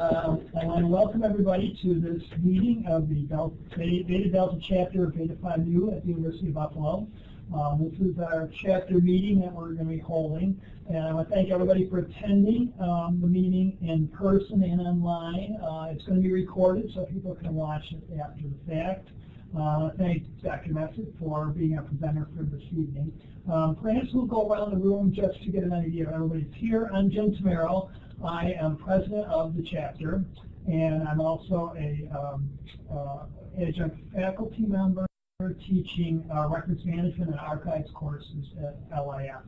I want to welcome everybody to this meeting of the Beta Delta chapter of Beta Phi Mu at the University of Buffalo. This is our chapter meeting that we're going to be holding, and I want to thank everybody for attending the meeting in person and online. It's going to be recorded so people can watch it after the fact. Thank Dr. Messick for being our presenter for this evening. Perhaps we'll go around the room just to get an idea of everybody's here. I'm Jim Tamero. I am president of the chapter, and I'm also a adjunct faculty member teaching records management and archives courses at LIS.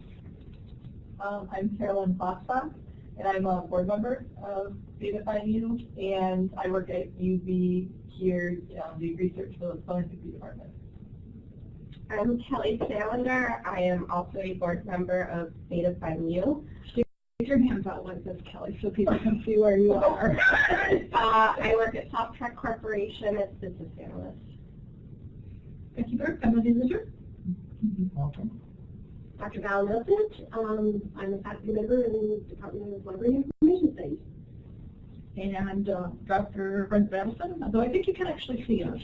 I'm Carolyn Foxbach, and I'm a board member of Beta Phi Mu, and I work at UB here doing research for the philanthropy department. I'm Kelly Salander. I am also a board member of Beta Phi Mu. Get your hands out like this, Kelly, so people can see where you are. I work at Softtrack Corporation as business analyst. Becky Burke, I'm a visitor. Welcome. Dr. Val Milcent. I'm a faculty member in the Department of Library and Information Studies. And Dr. Brent Madison, although I think you can actually see us.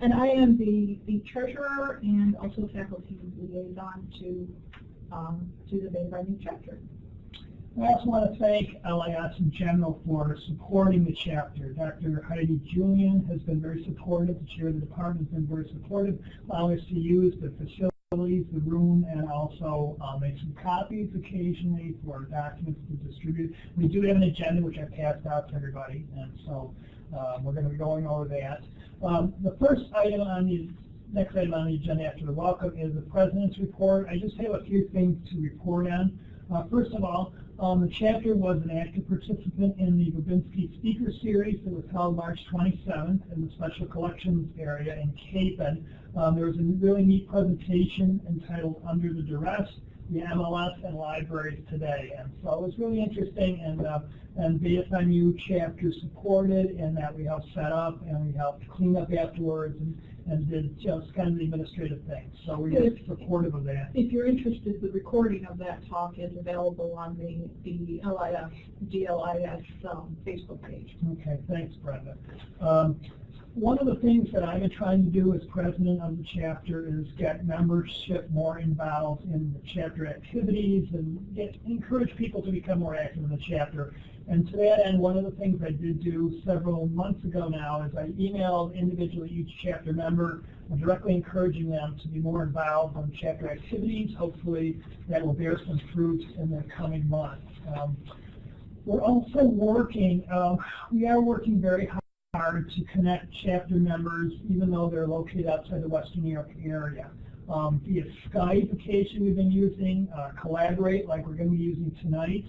And I am the treasurer and also faculty liaison to the Beta Phi Mu chapter. I also want to thank LIS in general for supporting the chapter. Dr. Heidi Julian has been very supportive. The chair of the department has been very supportive, allowing us to use the facilities, the room, and also make some copies occasionally for documents to distribute. We do have an agenda which I passed out to everybody, and so we're going to be going over that. The first item on the next item on the agenda after the welcome is the President's report. I just have a few things to report on. First of all, the chapter was an active participant in the Babinski Speaker Series that was held March 27th in the Special Collections area in Capen. There was a really neat presentation entitled Under the Duress, the MLS and Libraries Today. And so it was really interesting, and Beta Phi Mu chapter supported in that we helped set up and we helped clean up afterwards and did just kind of the administrative things. So we were supportive of that. If you're interested, the recording of that talk is available on the DLIS Facebook page. Okay, thanks, Brenda. One of the things that I've been trying to do as president of the chapter is get membership more involved in the chapter activities and encourage people to become more active in the chapter. And to that end, one of the things I did do several months ago now is I emailed individually each chapter member directly encouraging them to be more involved in chapter activities. Hopefully that will bear some fruit in the coming months. We're also working, we are working very hard to connect chapter members even though they're located outside the Western New York area. Via Skype occasion we've been using, Collaborate like we're going to be using tonight.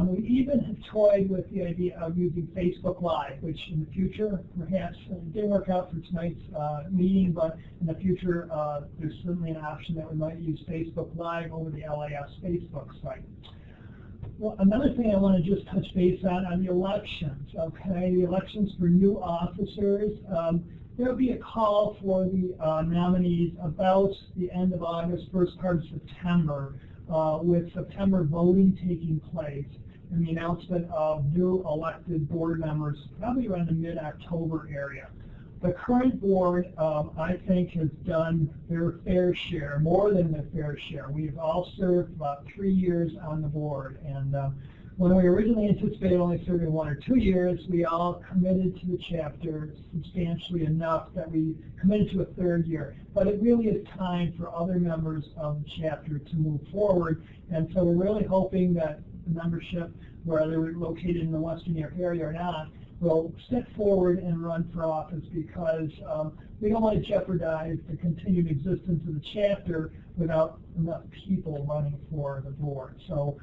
We even have toyed with the idea of using Facebook Live, which in the future, perhaps, it didn't work out for tonight's meeting, but in the future, there's certainly an option that we might use Facebook Live over the LIS Facebook site. Well, another thing I want to just touch base on the elections, okay? The elections for new officers. There will be a call for the nominees about the end of August, first part of September. With September voting taking place and the announcement of new elected board members probably around the mid-October area. The current board, I think, has done their fair share, more than their fair share. We've all served about 3 years on the board, and when we originally anticipated only serving 1 or 2 years, we all committed to the chapter substantially enough that we committed to a 3rd year. But it really is time for other members of the chapter to move forward, and so we're really hoping that the membership, whether we're located in the Western New York area or not, will step forward and run for office because we don't want to jeopardize the continued existence of the chapter without enough people running for the board. So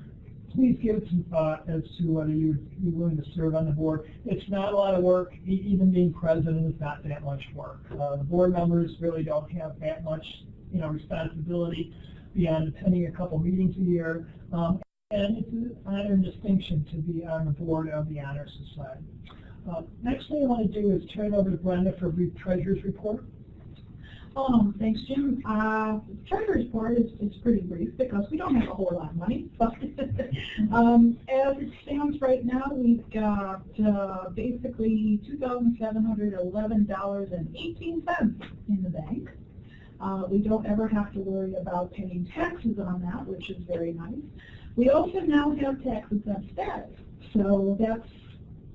please give it some thought as to whether you'd be willing to serve on the board. It's not a lot of work. Even being president is not that much work. The board members really don't have that much, responsibility beyond attending a couple meetings a year. And it's an honor and distinction to be on the board of the Honor Society. Next thing I want to do is turn over to Brenda for a brief treasurer's report. Thanks, Jim. Treasurer's report is pretty brief because we don't have a whole lot of money. But as it stands right now, we've got basically $2,711.18 in the bank. We don't ever have to worry about paying taxes on that, which is very nice. We also now have tax-exempt status, so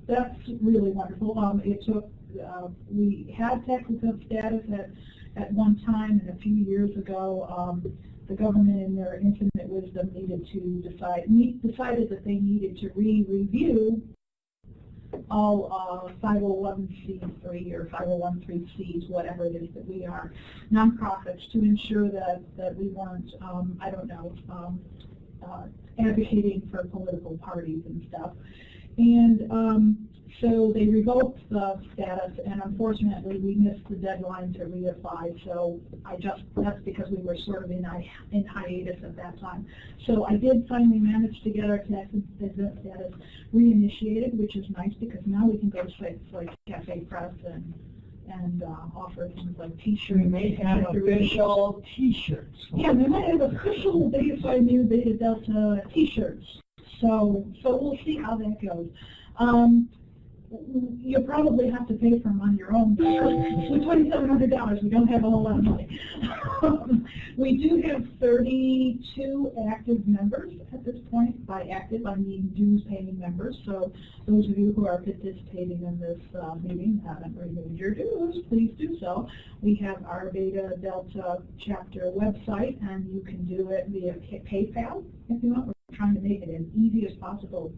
that's really wonderful. It took we had tax-exempt status at one time, and a few years ago, the government, in their infinite wisdom, decided that they needed to re-review all 501c3 or 501(c)(3)s, whatever it is that we are, nonprofits, to ensure that we weren't, advocating for political parties and stuff. And so they revoked the status, and unfortunately we missed the deadline to reapply, so that's because we were sort of in hiatus at that time. So I did finally manage to get our tax-exempt status reinitiated, which is nice because now we can go to sites like Cafe Press and offer things like T-shirts. We may have official T-shirts. Yeah, we might have official Beta Delta T-shirts. So we'll see how that goes. You'll probably have to pay for them on your own. With $2,700, we don't have a whole lot of money. We do have 32 active members at this point. By active, I mean dues-paying members. So those of you who are participating in this meeting haven't renewed your dues, please do so. We have our Beta Delta chapter website, and you can do it via PayPal if you want. We're trying to make it as easy as possible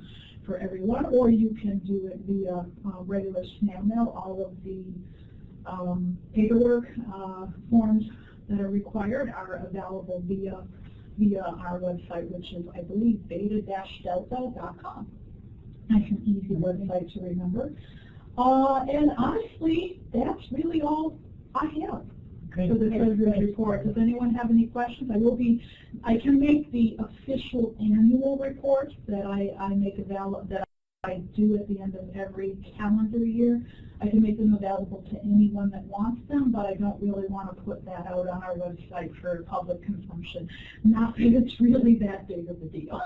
for everyone, or you can do it via regular snail mail. All of the paperwork forms that are required are available via our website, which is, I believe, beta-delta.com. Nice and easy website to remember. And honestly, that's really all I have for the Treasurer's report. Does anyone have any questions? I can make the official annual report that I make available, that I do at the end of every calendar year. I can make them available to anyone that wants them, but I don't really want to put that out on our website for public consumption. Not that it's really that big of a deal.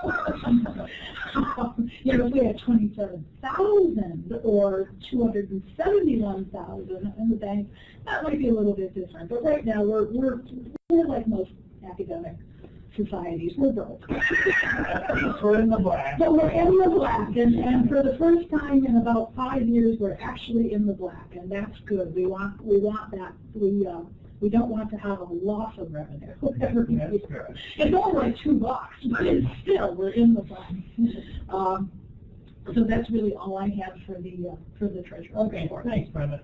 If we had 27,000 or 271,000 in the bank, that might be a little bit different. But right now, we're like most academic societies. We're broke. We're in the black. But we're in the black, and for the first time in about 5 years, we're actually in the black, and that's good. We want that. We don't want to have a loss of revenue. It's only like $2, but it's still, we're in the black. So that's really all I have for the Treasurer. Okay, thanks, Brenda.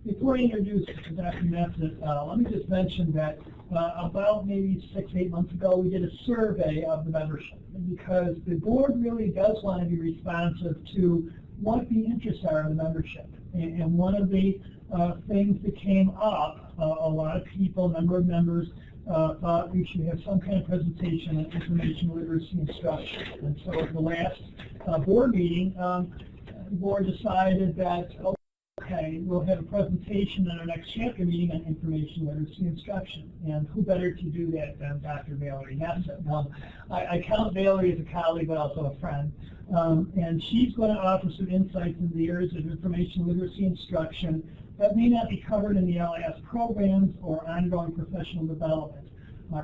Before I introduce Dr. Nesbitt, let me just mention that about maybe 6-8 months ago, we did a survey of the membership, because the board really does want to be responsive to what the interests are of the membership. And one of the things that came up, a lot of people, a number of members, thought we should have some kind of presentation on information literacy instruction. And so at the last board meeting, the board decided that, okay, we'll have a presentation at our next chapter meeting on information literacy instruction. And who better to do that than Dr. Valerie Nesbitt? I count Valerie as a colleague, but also a friend. And she's going to offer some insights into the areas of information literacy instruction that may not be covered in the LIS programs or ongoing professional development.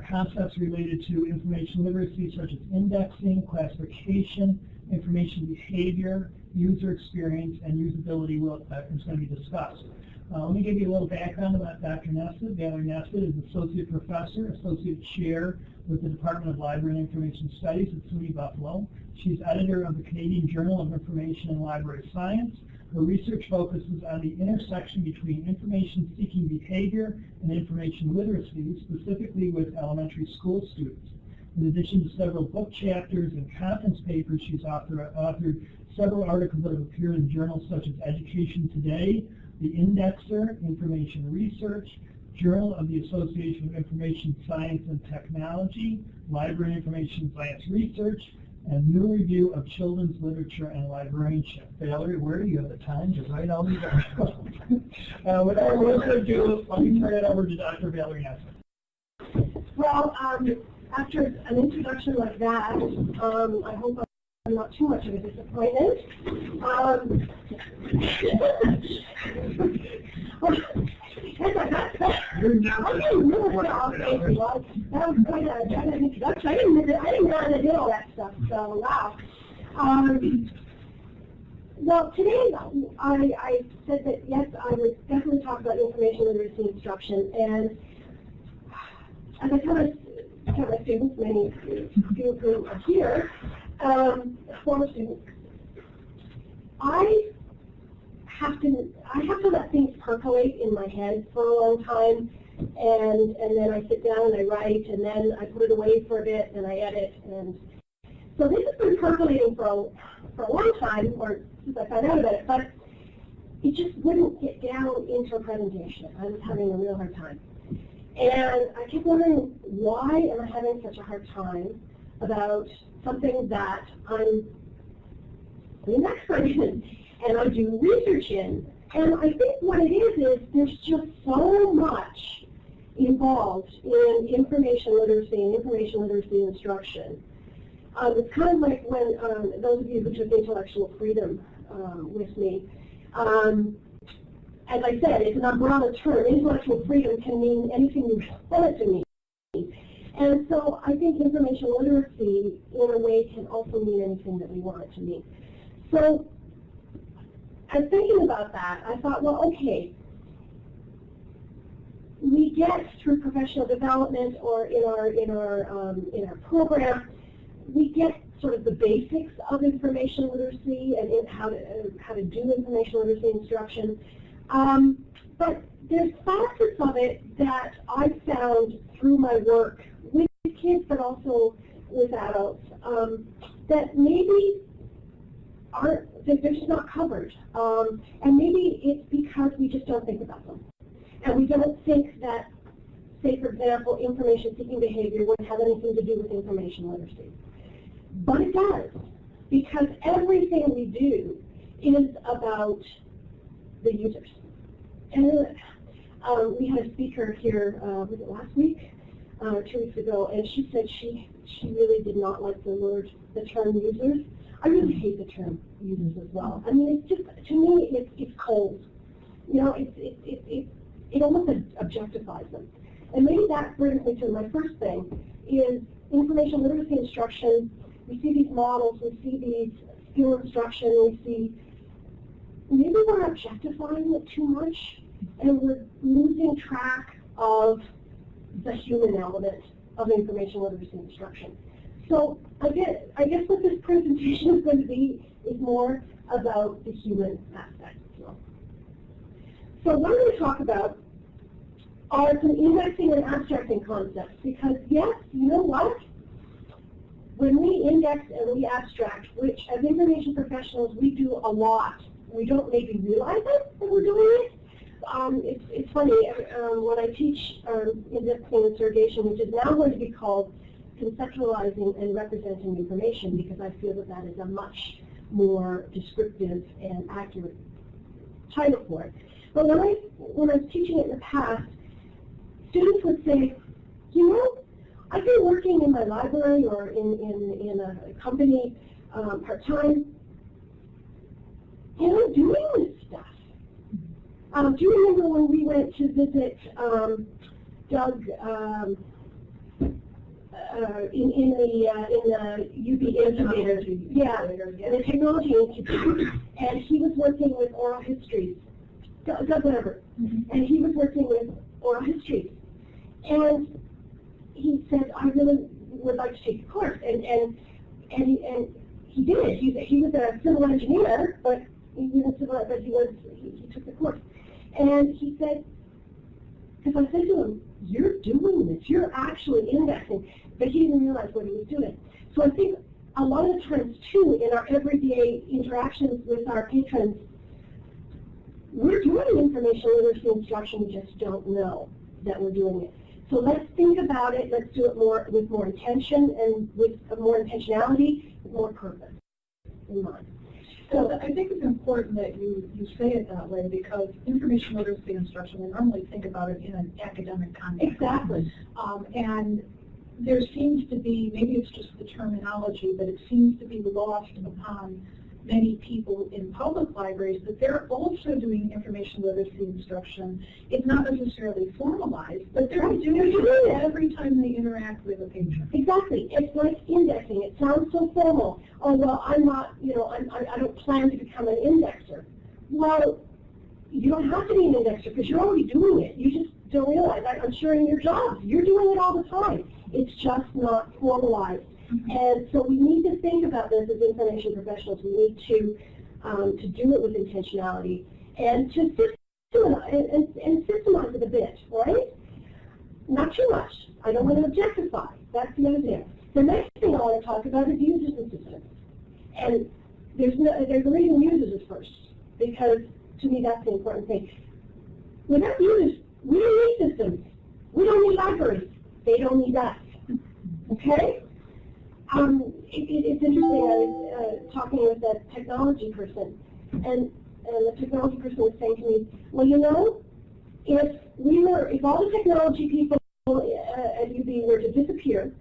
Concepts related to information literacy, such as indexing, classification, information behavior, user experience, and usability is going to be discussed. Let me give you a little background about Dr. Nesbitt. Valerie Nesbitt is Associate Professor, Associate Chair with the Department of Library and Information Studies at SUNY Buffalo. She's editor of the Canadian Journal of Information and Library Science. Her research focuses on the intersection between information-seeking behavior and information literacy, specifically with elementary school students. In addition to several book chapters and conference papers, she's authored several articles that have appeared in journals such as Education Today, The Indexer, Information Research, Journal of the Association of Information Science and Technology, Library Information Science Research, and new review of children's literature and librarianship. Valerie, where do you have the time to write all these articles? Without further ado, let me turn it over to Dr. Valerie Nesbitt. Well, after an introduction like that, I hope I'm not too much of a disappointment. You're never That was quite an introduction. I didn't know how to do all that stuff, so wow. Well, today I said that, yes, I would definitely talk about information literacy instruction, and as I tell my students, many few of whom are here, former students, I have to let things percolate in my head for a long time, and then I sit down and I write, and then I put it away for a bit, and I edit, and so this has been percolating for a long time, or since I found out about it, but it just wouldn't get down into a presentation. I was having a real hard time. And I kept wondering, why am I having such a hard time about something that I'm an expert in and I do research in? And I think what it is there's just so much involved in information literacy and information literacy instruction. It's kind of like when those of you who took intellectual freedom with me, as I said, it's an umbrella term. Intellectual freedom can mean anything you want it to mean. And so I think information literacy, in a way, can also mean anything that we want it to mean. So as thinking about that, I thought, well, okay, we get through professional development or in our program, we get sort of the basics of information literacy and how to do information literacy instruction. But there's facets of it that I've found through my work with kids, but also with adults, that maybe they're just not covered. And maybe it's because we just don't think about them. And we don't think that, say, for example, information-seeking behavior would have anything to do with information literacy. But it does, because everything we do is about the users. And we had a speaker here, was it last week, 2 weeks ago, and she said she really did not like the term users. I really hate the term users as well. I mean, it's just, to me, it's cold. You know, it almost objectifies them. And maybe that brings me to my first thing, is information literacy instruction. We see these models, we see these skill instruction, we see, maybe we're objectifying it too much, and we're losing track of the human element of information literacy instruction. So I guess what this presentation is going to be is more about the human aspect. So what I'm going to talk about are some indexing and abstracting concepts, because yes, you know what? When we index and we abstract, which as information professionals we do a lot, we don't maybe realize it that we're doing it. It's funny, when I teach indexing and surrogation, which is now going to be called conceptualizing and representing information, because I feel that that is a much more descriptive and accurate title for it. But when I was teaching it in the past, students would say, you know, I've been working in my library or in a company part-time, and I'm doing this stuff. Do you remember when we went to visit Doug in the UB incubator? Yeah, the Technology Institute, and he was working with oral histories. Doug whatever, and he was working with oral histories, and he said, I really would like to take the course, and he did. He was a civil engineer, but he took the course. And he said, because I said to him, you're doing this, you're actually indexing, but he didn't realize what he was doing. So I think a lot of the times too, in our everyday interactions with our patrons, we're doing information literacy instruction, we just don't know that we're doing it. So let's think about it, let's do it with more intention and with more intentionality, more purpose in mind. So I think it's important that you say it that way, because information literacy instruction, we normally think about it in an academic context. Exactly. And there seems to be, maybe it's just the terminology, but it seems to be lost upon many people in public libraries that they're also doing information literacy instruction. It's not necessarily formalized, but they're doing it every time they interact with a patient. Exactly. It's like indexing. It sounds so formal. Oh, well, I'm not, you know, I don't plan to become an indexer. Well, you don't have to be an indexer because you're already doing it. You just don't realize. I'm sure in your job, you're doing it all the time. It's just not formalized. And so we need to think about this as information professionals. We need to do it with intentionality and to systemize it a bit, right? Not too much. I don't want to objectify. That's the other thing. The next thing I want to talk about is users and systems. And there's a reason users is first, because to me that's the important thing. Without users, we don't need systems. We don't need libraries. They don't need us. Okay? It's interesting, I was talking with a technology person, and the technology person was saying to me, well, you know, if all the technology people at UB were to disappear,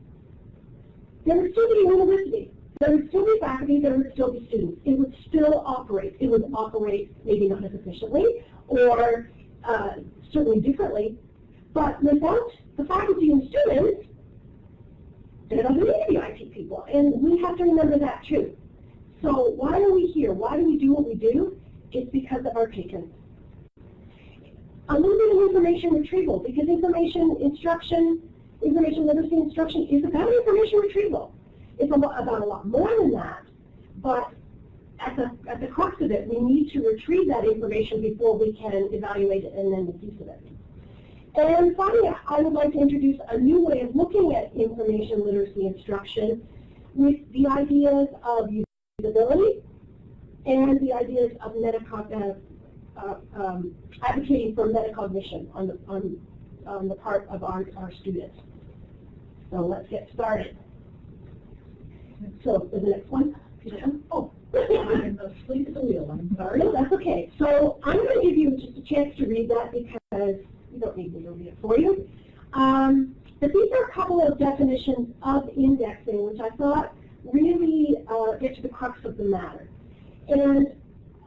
there would still be a university. There would still be faculty, there would still be students. It would still operate. It would operate maybe not as efficiently, or certainly differently, but without the faculty and students, there doesn't need to be IT people, and we have to remember that too. So why are we here? Why do we do what we do? It's because of our patrons. A little bit of information retrieval, because information literacy instruction is about information retrieval. It's about a lot more than that, but at the crux of it, we need to retrieve that information before we can evaluate it and then make use of it. And finally, I would like to introduce a new way of looking at information literacy instruction with the ideas of usability and the ideas of advocating for metacognition on the part of our students. So let's get started. So the next one. Oh, I'm asleep at the wheel, I'm sorry. no, that's okay. So I'm going to give you just a chance to read that because you don't need me to read it for you. But these are a couple of definitions of indexing, which I thought really get to the crux of the matter. And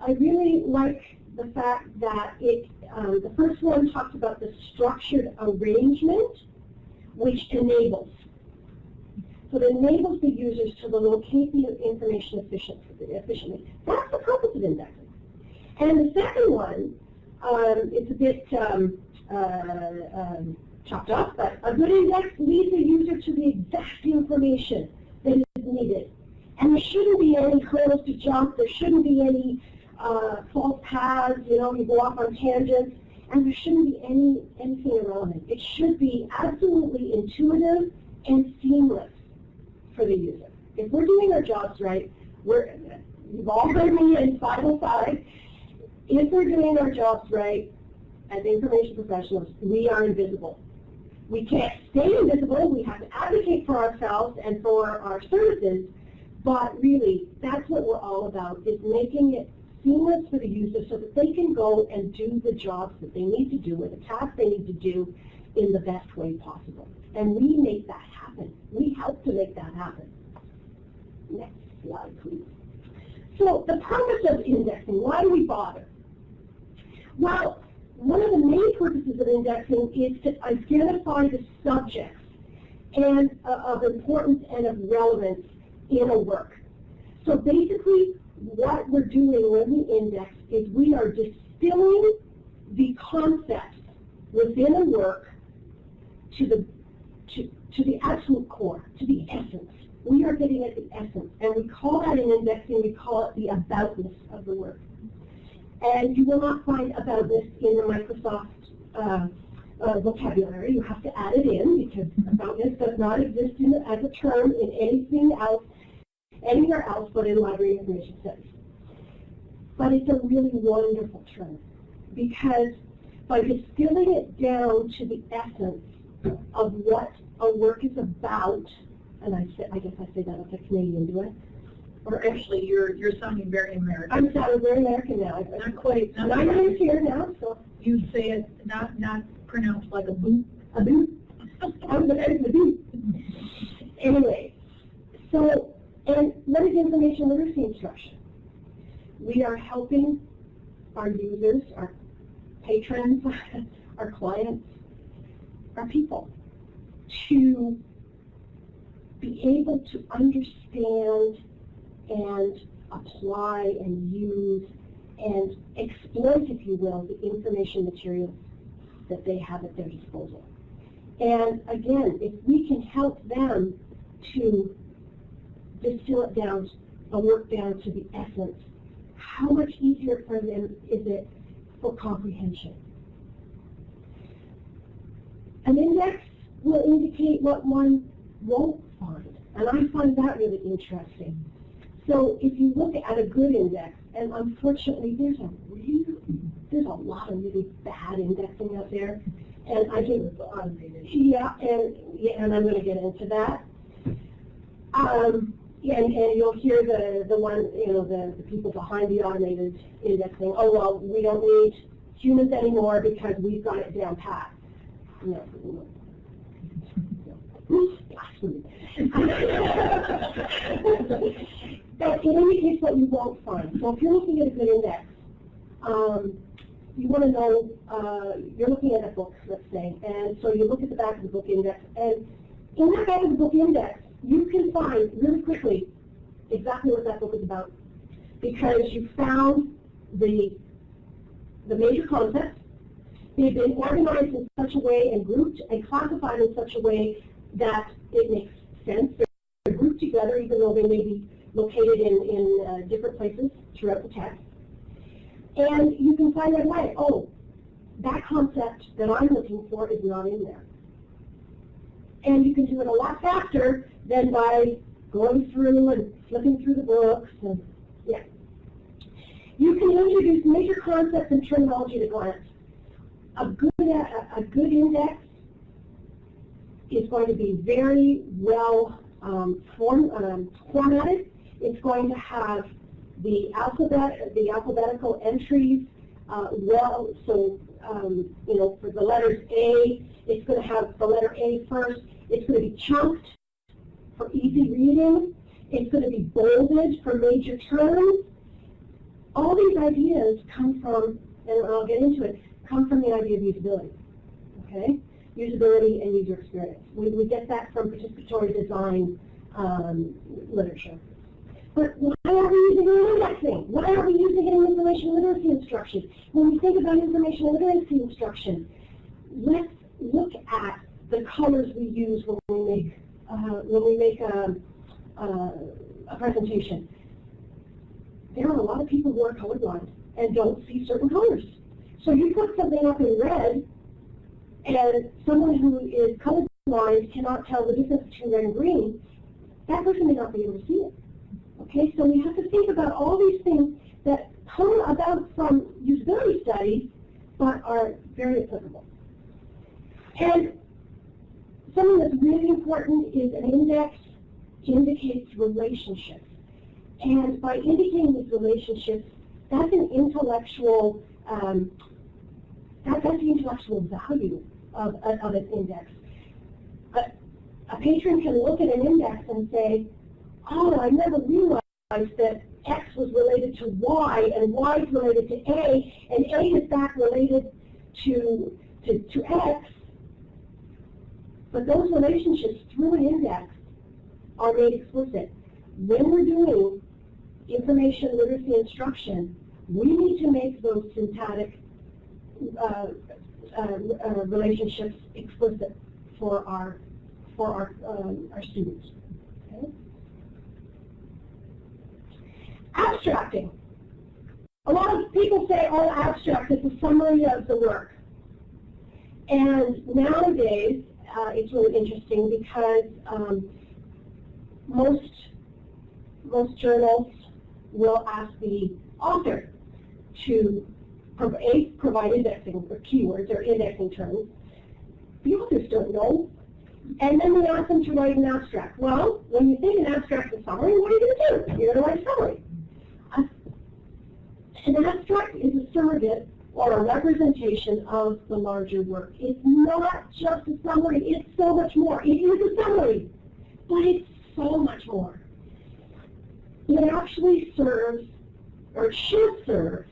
I really like the fact that the first one talks about the structured arrangement, which enables. So it enables the users to locate the information efficiently. That's the purpose of indexing. And the second one, it's a bit chopped up, but a good index leads the user to the exact information that is needed. And there shouldn't be any hurdles to jump. There shouldn't be any false paths, you go off on tangents, and there shouldn't be anything irrelevant. It should be absolutely intuitive and seamless for the user. If we're doing our jobs right, you've all heard me in 505, if we're doing our jobs right as information professionals, we are invisible. We can't stay invisible. We have to advocate for ourselves and for our services, but really, that's what we're all about, is making it seamless for the user so that they can go and do the jobs that they need to do or the tasks they need to do in the best way possible. And we make that happen. We help to make that happen. Next slide, please. So the purpose of indexing, why do we bother? Well, one of the main purposes of indexing is to identify the subjects and of importance and of relevance in a work. So basically, what we're doing when we index is we are distilling the concepts within a work to the absolute core, to the essence. We are getting at the essence, and we call that in indexing, we call it the aboutness of the work. And you will not find aboutness in the Microsoft vocabulary. You have to add it in, because aboutness does not exist as a term in anything else, anywhere else but in library information studies. But it's a really wonderful term, because by distilling it down to the essence of what a work is about, and I guess I say that like a Canadian, do I? Or actually, you're sounding very American. I'm sounding very American now. Not quite. And I'm right here now, so. You'd say it not pronounced like a boot. A boot. I'm the boot. Anyway, so, and what is information literacy instruction? We are helping our users, our patrons, our clients, our people to be able to understand and apply and use and exploit, if you will, the information materials that they have at their disposal. And again, if we can help them to distill it down, work down to the essence, how much easier for them is it for comprehension? An index will indicate what one won't find, and I find that really interesting. So if you look at a good index, and unfortunately there's a lot of really bad indexing out there, and I think and I'm going to get into that. And you'll hear the one, the people behind the automated indexing, oh well, we don't need humans anymore because we've got it down pat. Blasphemy. But it indicates what you won't find. So if you're looking at a good index, you want to know, you're looking at a book, let's say, and so you look at the back of the book index, and in the back of the book index, you can find really quickly exactly what that book is about, because you found the major concepts. They've been organized in such a way and grouped and classified in such a way that it makes sense. They're grouped together, even though they may be located in different places throughout the text. And you can find right away, oh, that concept that I'm looking for is not in there. And you can do it a lot faster than by going through and flipping through the books. And, yeah. You can introduce major concepts and terminology at a glance. A good index is going to be very well formatted. It's going to have the alphabetical entries for the letters A, it's going to have the letter A first. It's going to be chunked for easy reading. It's going to be bolded for major terms. All these ideas come from, and I'll get into it, come from the idea of usability. Okay? Usability and user experience. We get that from participatory design literature. But why are we using it in indexing? Why are we using it in information literacy instruction? When we think about information literacy instruction, let's look at the colors we use when we make a presentation. There are a lot of people who are colorblind and don't see certain colors. So you put something up in red, and someone who is colorblind cannot tell the difference between red and green. That person may not be able to see it. Okay, so we have to think about all these things that come about from usability studies, but are very applicable. And something that's really important is an index indicates relationships. And by indicating these relationships, that's an intellectual, that's the intellectual value of an index. A patron can look at an index and say, oh, I never realized that X was related to Y, and Y is related to A, and A is back related to X. But those relationships through an index are made explicit. When we're doing information literacy instruction, we need to make those syntactic relationships explicit for our students. Okay? Abstracting. A lot of people say, oh, abstract is a summary of the work. And nowadays, it's really interesting because most journals will ask the author to provide indexing or keywords or indexing terms. The authors don't know. And then we ask them to write an abstract. Well, when you think an abstract is a summary, what are you going to do? You're going to write a summary. An abstract is a surrogate or a representation of the larger work. It's not just a summary, it's so much more. It is a summary, but it's so much more. It actually serves, or should serve,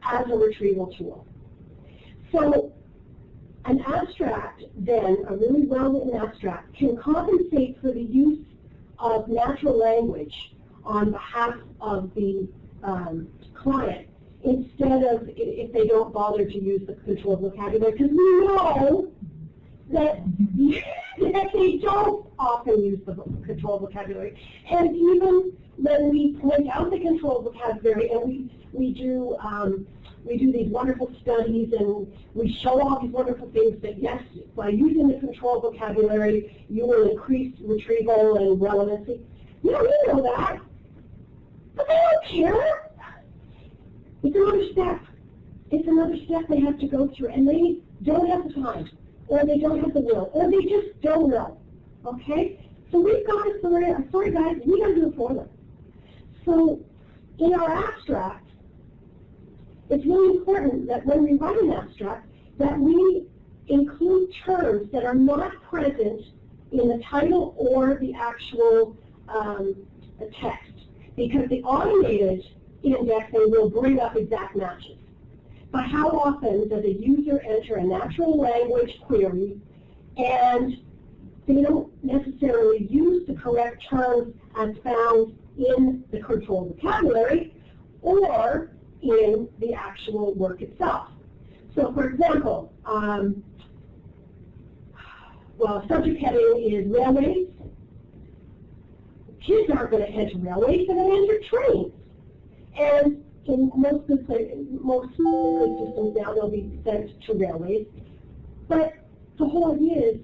as a retrieval tool. So an abstract, then, a really well-written abstract, can compensate for the use of natural language on behalf of the client, instead of if they don't bother to use the controlled vocabulary, because we know that, that they don't often use the controlled vocabulary. And even when we point out the controlled vocabulary, and we do these wonderful studies, and we show all these wonderful things that, yes, by using the controlled vocabulary, you will increase retrieval and relevancy. You don't know that. But they don't care. It's another step. It's another step they have to go through, and they don't have the time, or they don't have the will, or they just don't know. Okay? So we've got a sorry guys, we got to do it for them. So in our abstract, it's really important that when we write an abstract, that we include terms that are not present in the title or the actual text, because the automated indexing will bring up exact matches. But how often does a user enter a natural language query and they don't necessarily use the correct terms as found in the controlled vocabulary or in the actual work itself? So for example, well, subject heading is railways. Kids aren't going to enter railways, they're going to enter trains. And in most good systems now, they'll be sent to railways. But the whole idea is,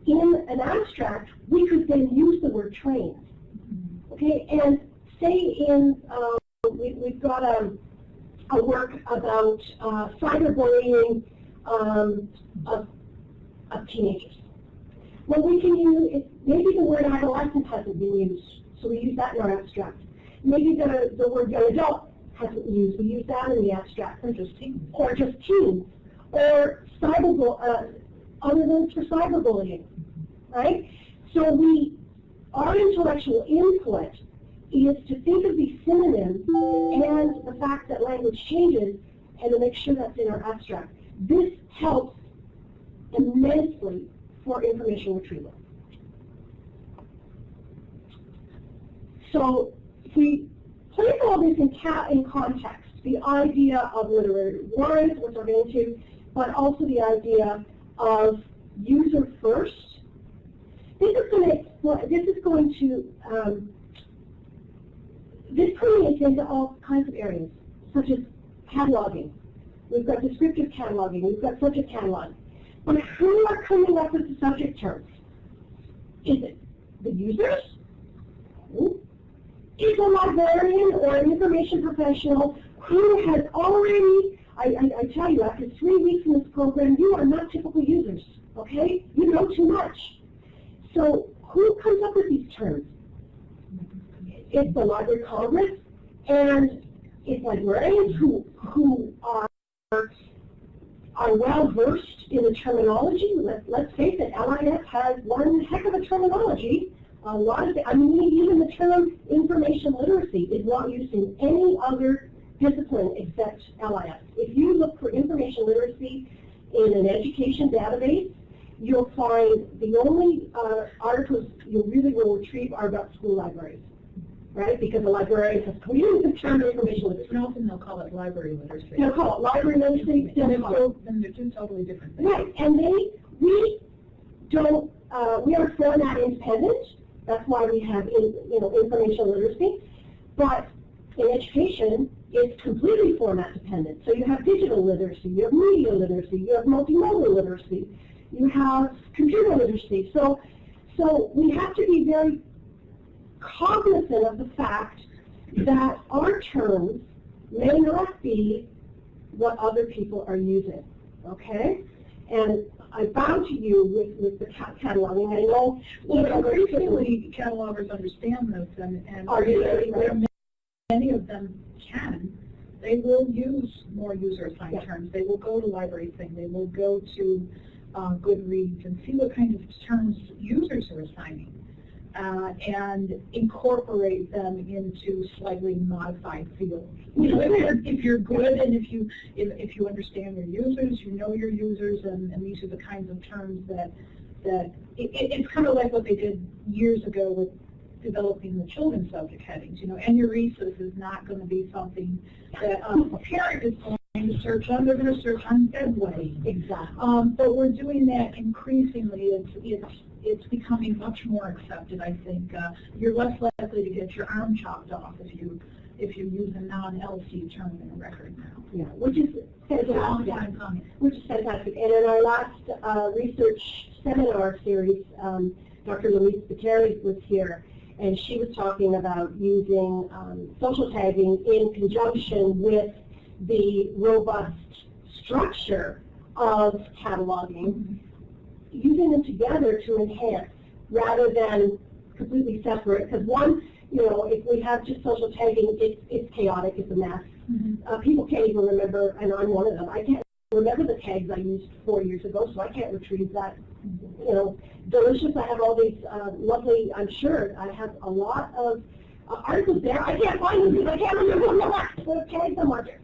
in an abstract, we could then use the word trains. Okay, and say in, we've got a work about cyberbullying of teenagers. Well, we can use, maybe the word adolescent hasn't been used, so we use that in our abstract. Maybe the word young adult hasn't been used, we use that in the abstract. Or just teens. Or just teens. Or other words for cyberbullying, right? So our intellectual input is to think of these synonyms and the fact that language changes and to make sure that's in our abstract. This helps immensely for information retrieval. So if we place all this in context, the idea of literary words, which we're going to, but also the idea of user first, this permeates into all kinds of areas, such as cataloging. We've got descriptive cataloging, we've got subject cataloging. But who are coming up with the subject terms? Is it the users? Who? Is a librarian or an information professional who has already, I tell you, after 3 weeks in this program, you are not typical users, okay? You know too much. So who comes up with these terms? It's the Library of Congress, and it's librarians who are well-versed in the terminology. Let's face it, LIS has one heck of a terminology. A lot of even the term information literacy is not used in any other discipline except LIS. If you look for information literacy in an education database, you'll find the only articles you really will retrieve are about school libraries, right? Because a librarian has created the term information literacy. And often they'll call it library literacy. They'll call it library literacy. And they're two totally different things. Right, and we are format independent. That's why we have information literacy. But in education, it's completely format dependent. So you have digital literacy, you have media literacy, you have multimodal literacy, you have computer literacy. So we have to be very cognizant of the fact that our terms may not be what other people are using, okay? And found to you with the cataloging. I know. Well, increasingly, catalogers understand this, and Are you very where many of them can, they will use more user-assigned terms. They will go to LibrarySync. They will go to Goodreads and see what kinds of terms users are assigning, and incorporate them into slightly modified fields. You know, if you're good and if you understand your users, you know your users, and these are the kinds of terms that it's kind of like what they did years ago with developing the children's subject headings. You know, enuresis is not going to be something that a parent is going to search on. They're going to search on Bedway. Exactly. But we're doing that increasingly. It's becoming much more accepted, I think. You're less likely to get your arm chopped off if you use a non-LC term in a record now. Yeah, which is It's a long fantastic. time coming. Which is fantastic. And in our last research seminar series, Dr. Louise Spiteri was here, and she was talking about using social tagging in conjunction with the robust structure of cataloging, using them together to enhance rather than completely separate. Because one, you know, if we have just social tagging, it's chaotic, it's a mess. People can't even remember, and I'm one of them. I can't remember the tags I used 4 years ago, so I can't retrieve that. You know, delicious. I have all these lovely. I'm sure I have a lot of articles there. I can't find them because I can't remember what tags I'm under.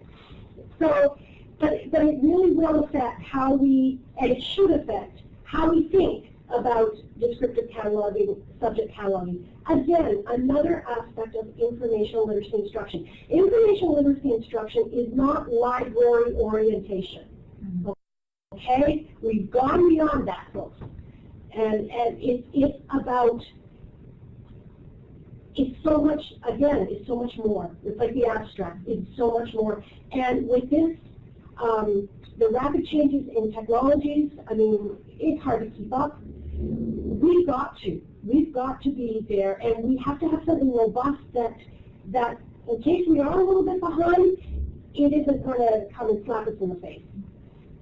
So, but it really will affect how we, and it should affect how we think about descriptive cataloging, subject cataloging. Again, another aspect of informational literacy instruction. Informational literacy instruction is not library orientation. Okay? We've gone beyond that, folks. And it's about, it's so much, again, it's so much more. It's like the abstract. It's so much more. And with this, the rapid changes in technologies, I mean, it's hard to keep up. We've got to be there, and we have to have something robust that in case we are a little bit behind, it isn't going to come and slap us in the face.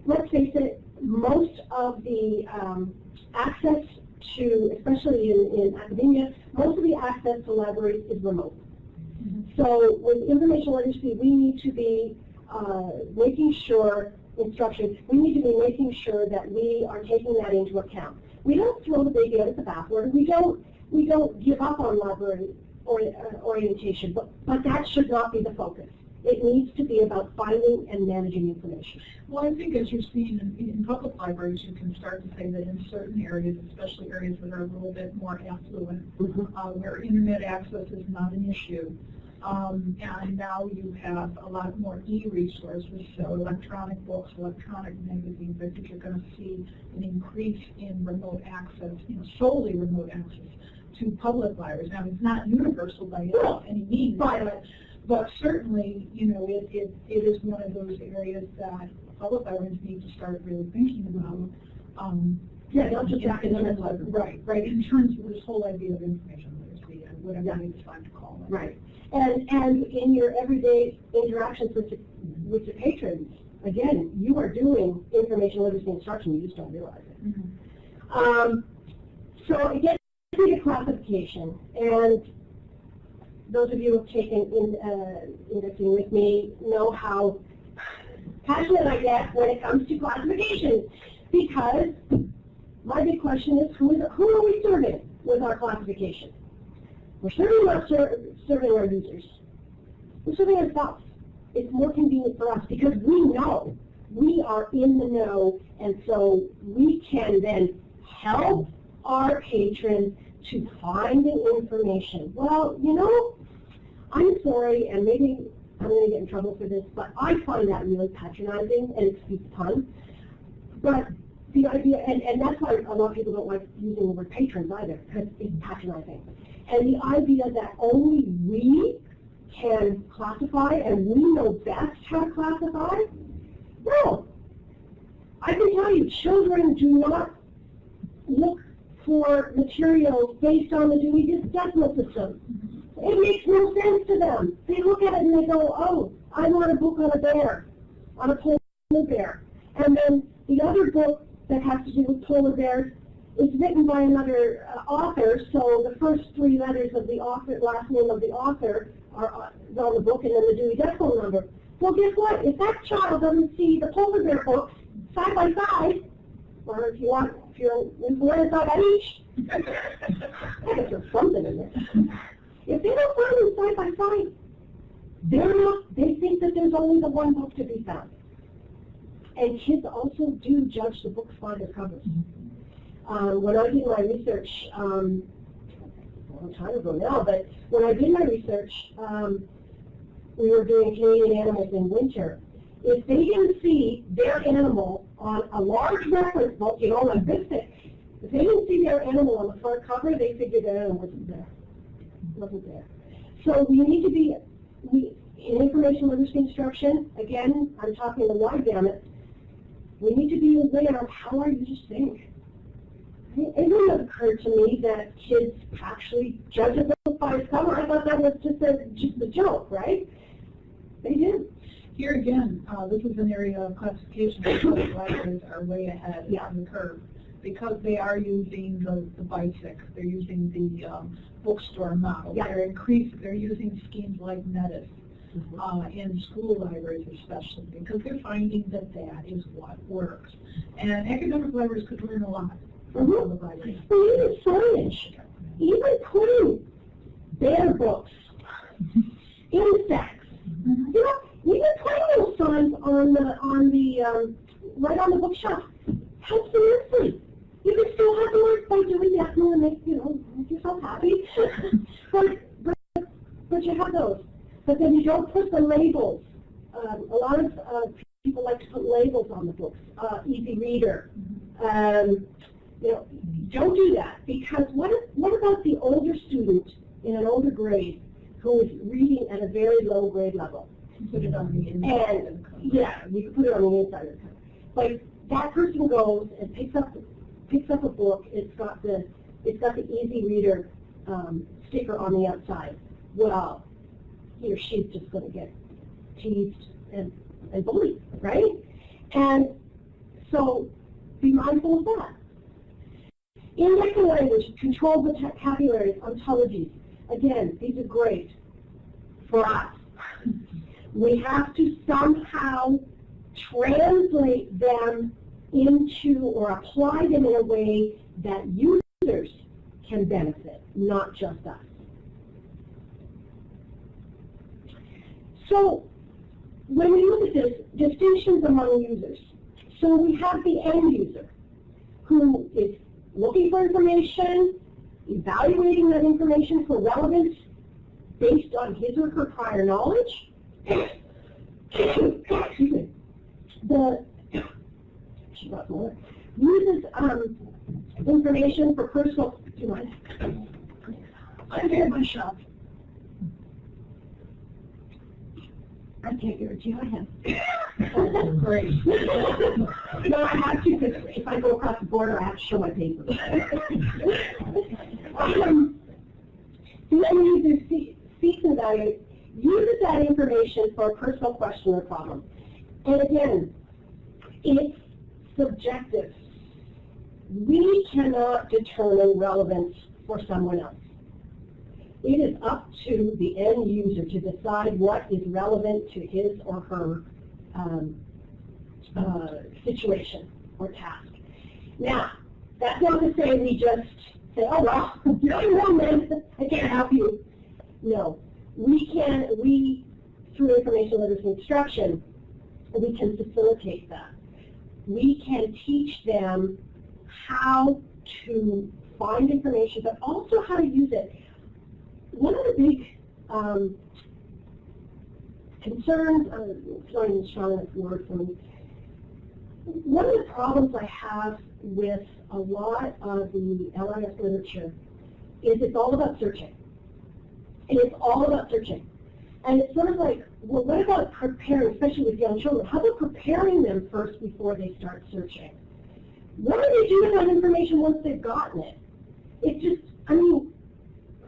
Let's face it, most of the access to, especially in academia, most of the access to libraries is remote. So with information literacy, we need to be making sure, instruction, we need to be making sure that we are taking that into account. We don't throw the baby out with the bathwater. We don't give up on library orientation, but that should not be the focus. It needs to be about finding and managing information. Well, I think as you're seeing in public libraries, you can start to say that in certain areas, especially areas that are a little bit more affluent, where internet access is not an issue, and now you have a lot more e-resources, so electronic books, electronic magazines. I think you're going to see an increase in remote access, solely remote access to public libraries. Now, it's not universal by any means, but certainly, it is one of those areas that public libraries need to start really thinking about. Not just academic libraries. Right, in terms of this whole idea of information literacy, and whatever you decide to call it. Right. And in your everyday interactions with your patrons, again, you are doing information literacy instruction, you just don't realize it. So again, data classification, and those of you who have taken indexing with me know how passionate I get when it comes to classification, because my big question is, who are we serving with our classification? We're certainly not serving our users. We're serving ourselves. It's more convenient for us because we know, we are in the know, and so we can then help our patrons to find the information. Well, I'm sorry, and maybe I'm going to get in trouble for this, but I find that really patronizing, and excuse the pun. But the idea, and that's why a lot of people don't like using the word patrons either, because it's patronizing. And the idea that only we can classify and we know best how to classify, no. I can tell you, children do not look for materials based on the Dewey Decimal System. It makes no sense to them. They look at it and they go, oh, I want a book on a bear, on a polar bear. And then the other book that has to do with polar bears. It's written by another author, so the first 3 letters of the author, last name of the author, are on the book, and then the Dewey Decimal Number. Well, guess what? If that child doesn't see the polar bear books side by side, or if you're one side on each, I guess there's something in there. If they don't find them side by side, they think that there's only the one book to be found. And kids also do judge the books by their covers. When I did my research, a long time ago now, but when I did my research, we were doing Canadian animals in winter. If they didn't see their animal on a large reference book, like this thick, if they didn't see their animal on the front cover, they figured that animal wasn't there. So we need to be, in information literacy instruction, again, I'm talking the wide gamut, we need to be aware of how our users think. It wouldn't have occurred to me that kids actually judge a book by its cover. I thought that was just a joke, right? They do. Here again, this is an area of classification where public libraries are way ahead on the curve, because they are using the BISIC, they're using the bookstore model, they're using schemes like Metis in school libraries especially, because they're finding that that is what works. And academic libraries could learn a lot from public libraries. Well, even signage, even putting bear books, insects, even putting little signs on the right on the bookshelf helps immensely. You can still have the work by doing that and make yourself happy. but you have those. But then you don't put the labels. A lot of people like to put labels on the books. Easy reader. Don't do that, because what about the older student in an older grade who is reading at a very low grade level? Put it on the inside. And you can put it on the inside of the cover. Like that person goes and picks up a book. It's got the easy reader sticker on the outside. Well, he or she's just going to get teased and bullied, right? And so be mindful of that. Indexing language, control vocabulary, ontologies. Again, these are great for us. We have to somehow translate them into or apply them in a way that users can benefit, not just us. So when we look at this, distinctions among users. So we have the end user who is looking for information, evaluating that information for relevance based on his or her prior knowledge. Excuse me. Uses information for personal. Do you mind? I'm at my shop. I can't guarantee I have. Great. No, I have to, because if I go across the border, I have to show my papers. The end user seeks and evaluates, uses that information for a personal question or problem. And again, it's subjective. We cannot determine relevance for someone else. It is up to the end user to decide what is relevant to his or her situation or task. Now, that's not to say we just say, oh, well, you're wrong, man. I can't help you. No. We, through information literacy instruction, we can facilitate that. We can teach them how to find information, but also how to use it. One of the big concerns, it's not even strong enough word for me, one of the problems I have with a lot of the LIS literature is it's all about searching. It's all about searching. And it's sort of like, well, what about preparing, especially with young children? How about preparing them first before they start searching? What do they do with that information once they've gotten it? It's just, I mean,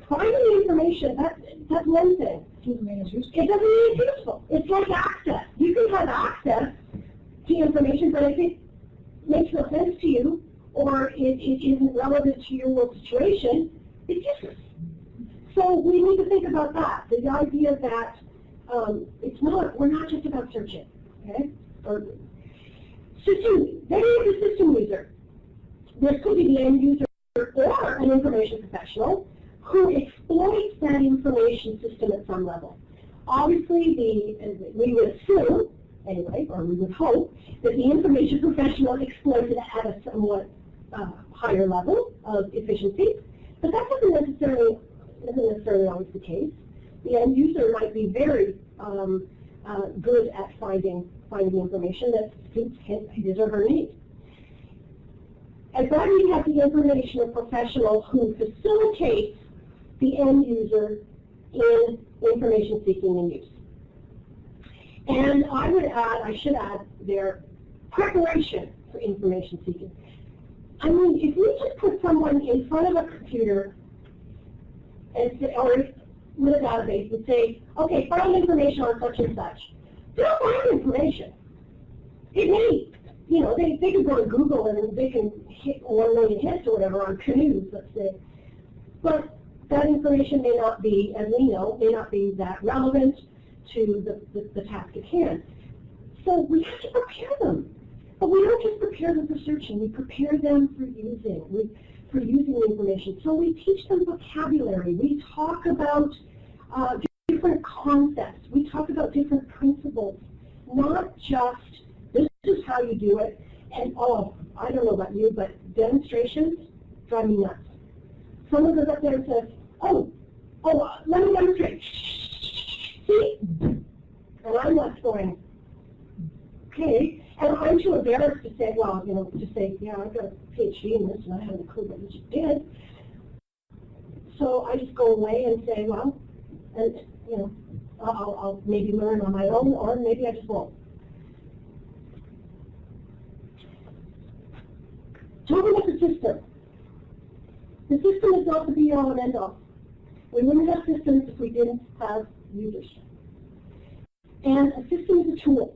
finding the information, that's one thing. It doesn't mean it's useful. It's like access. You can have access to information, but if makes no sense to you, or it isn't relevant to your work situation, it's useless. So we need to think about that. The idea that we're not just about searching, okay? Or system, then you have the system user. This could be the end user or an information professional who exploits that information system at some level. Obviously, we would assume, anyway, or we would hope, that the information professional exploits it at a somewhat higher level of efficiency, but that isn't necessarily always the case. The end user might be very good at finding information that suits his or her needs. And then we have the information professional who facilitates the end user in information seeking and use. And I should add their preparation for information seeking. I mean, if we just put someone in front of a computer or with a database and say, okay, find information on such and such, they'll find information. It may, they can go to Google and they can hit 1 million hits or whatever on canoes, let's say. But that information may not be, as we know, may not be that relevant to the task at hand. So we have to prepare them. But we don't just prepare them for searching, we prepare them for using the information. So we teach them vocabulary, we talk about different concepts, we talk about different principles, not just this is how you do it, and I don't know about you, but demonstrations drive me nuts. Someone goes up there and says, let me demonstrate. See? And I'm left going, okay. And I'm too embarrassed to say, yeah, I've got a PhD in this and I haven't a clue what you just did. So I just go away and say, I'll maybe learn on my own, or maybe I just won't. Talking about the system. The system is not the be-all and end-all. We wouldn't have systems if we didn't have users. And a system is a tool,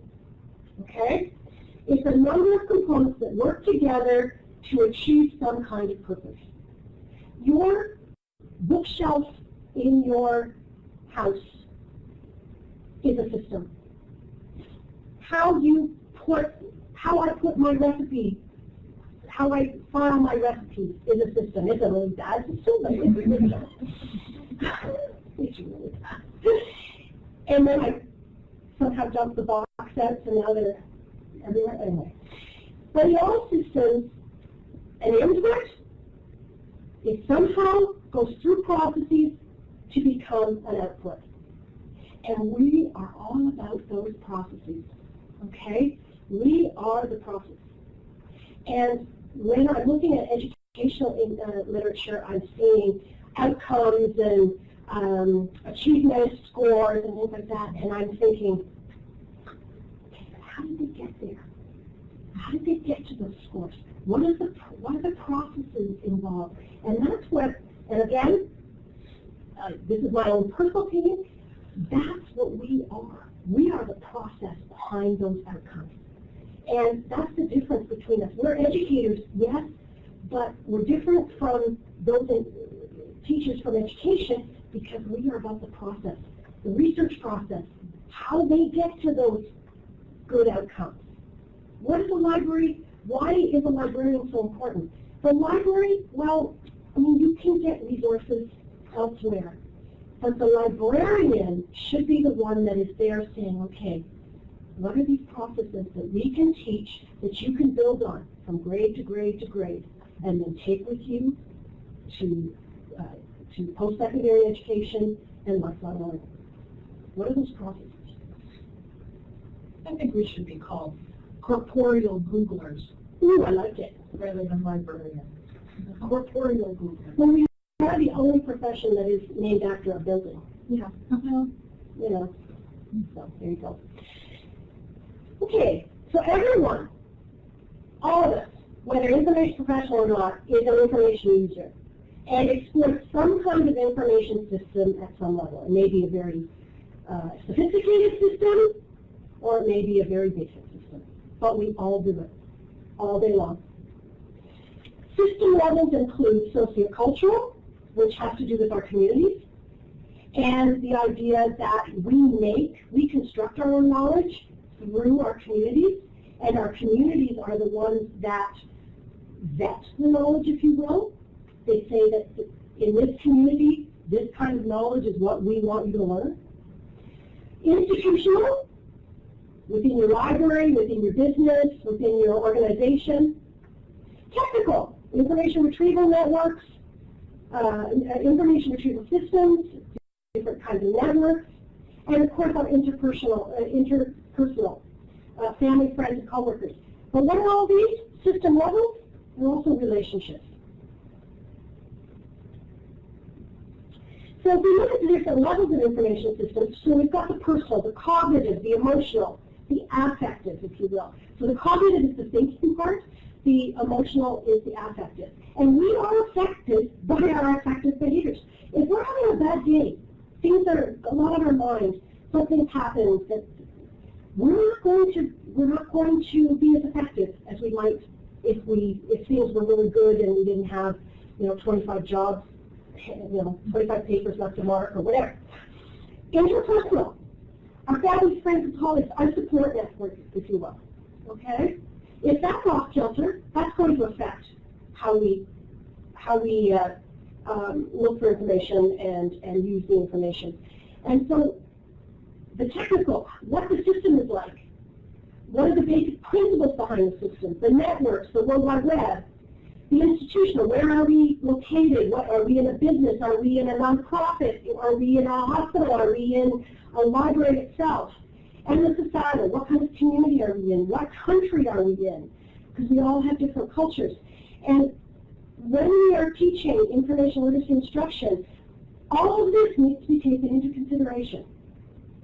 okay? It's a number of components that work together to achieve some kind of purpose. Your bookshelf in your house is a system. How I put my recipe, how I file my recipes is a system. It's a really bad system, but it's a system. It's really bad. And then I somehow dump the box sets, and now they're everywhere. Anyway, but in all systems, an input, it somehow goes through processes to become an output. And we are all about those processes, okay? We are the process. And when I'm looking at educational literature, I'm seeing outcomes and achievement scores and things like that, and I'm thinking, okay, how did they get there? How did they get to those scores? What are the processes involved? And that's what, and again, this is my own personal opinion, that's what we are. We are the process behind those outcomes. And that's the difference between us. We're educators, yes, but we're different from those teachers from education because we are about the process, the research process, how they get to those good outcomes. What is a library? Why is a librarian so important? The library, well, I mean, you can get resources elsewhere, but the librarian should be the one that is there saying, okay, what are these processes that we can teach that you can build on from grade to grade to grade, and then take with you to post-secondary education and lifelong learning? What are those processes? I think we should be called corporeal Googlers. Ooh, I like it. Rather than librarians. Corporeal Googlers. Well, we are the only profession that is named after a building. Yeah. So there you go. Okay, so everyone, all of us, whether information professional or not, is an information user and exploits some kind of information system at some level. It may be a very sophisticated system, or it may be a very basic system, but we all do it. all day long. System levels include sociocultural, which has to do with our communities, and the idea that we construct our own knowledge through our communities, and our communities are the ones that vet the knowledge, if you will. They say that in this community, this kind of knowledge is what we want you to learn. Institutional, within your library, within your business, within your organization. Technical, information retrieval networks, information retrieval systems, different kinds of networks, and of course our interpersonal, family, friends, and coworkers. But what are all these? System levels, and also relationships. So if we look at the different levels of information systems, so we've got the personal, the cognitive, the emotional, the affective, if you will. So the cognitive is the thinking part, the emotional is the affective. And we are affected by our affective behaviors. If we're having a bad day, things are a lot on our mind, something happens that we're not going to be as effective as we might if things were really good and we didn't have 25 jobs, 25 papers left to mark or whatever. Interpersonal, our family, friends, and colleagues, our support network, if you will. Okay, if that's off kilter, that's going to affect how we look for information and use the information. And so the technical, what the system is like, what are the basic principles behind the system, the networks, the World Wide Web, the institutional, where are we located, what, are we in a business, are we in a nonprofit, are we in a hospital, are we in a library itself, and the societal, what kind of community are we in, what country are we in, because we all have different cultures. And when we are teaching information literacy instruction, all of this needs to be taken into consideration.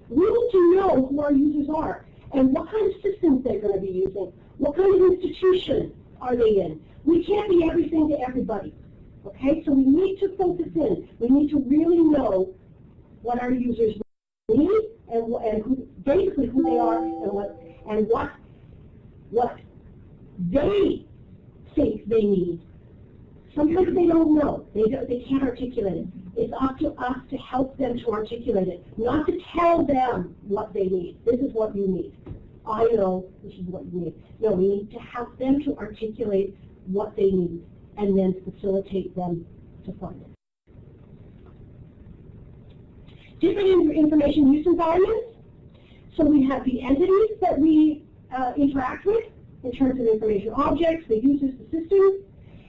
We need to know who our users are and what kind of systems they're going to be using, what kind of institution are they in. We can't be everything to everybody, okay? So we need to focus in. We need to really know what our users need and basically who they are and what they think they need. Sometimes they don't know. They can't articulate it. It's up to us to help them to articulate it, not to tell them what they need. This is what you need. I know this is what you need. No, we need to help them to articulate what they need and then facilitate them to find it. Different information use environments. So we have the entities that we interact with in terms of information objects, the users, the systems,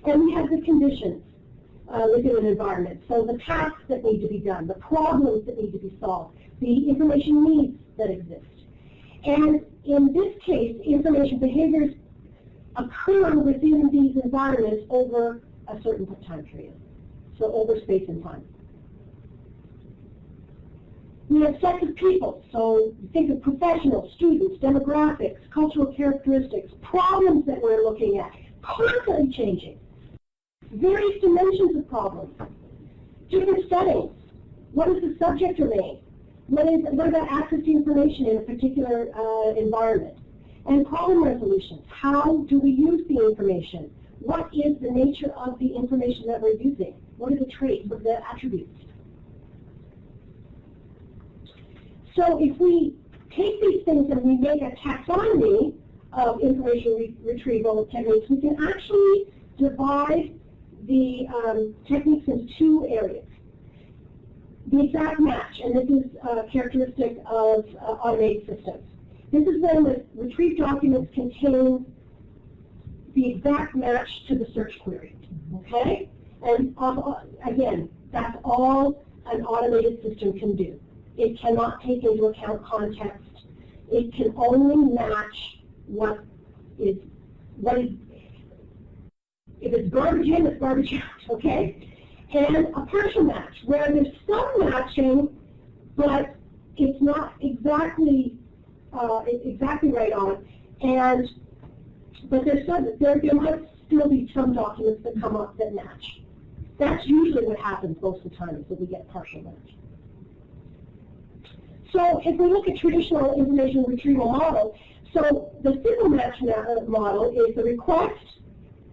and we have the conditions within an environment. So the tasks that need to be done, the problems that need to be solved, the information needs that exist. And in this case, information behaviors occur within these environments over a certain time period, so over space and time. We have sets of people, so think of professionals, students, demographics, cultural characteristics, problems that we're looking at, constantly changing. Various dimensions of problems, different settings. What is the subject domain? What about access to information in a particular environment? And problem resolutions. How do we use the information? What is the nature of the information that we're using? What are the traits, what are the attributes? So if we take these things and we make a taxonomy of information retrieval techniques, we can actually divide the techniques into two areas. The exact match, and this is characteristic of automated systems. This is when the retrieved documents contain the exact match to the search query, okay? And again, that's all an automated system can do. It cannot take into account context. It can only match what is, if it's garbage in, it's garbage out, okay? And a partial match, where there's some matching, but it's not exactly right on, but there might still be some documents that come up that match. That's usually what happens most of the time, is that we get partial match. So if we look at traditional information retrieval models, So the simple match model is the request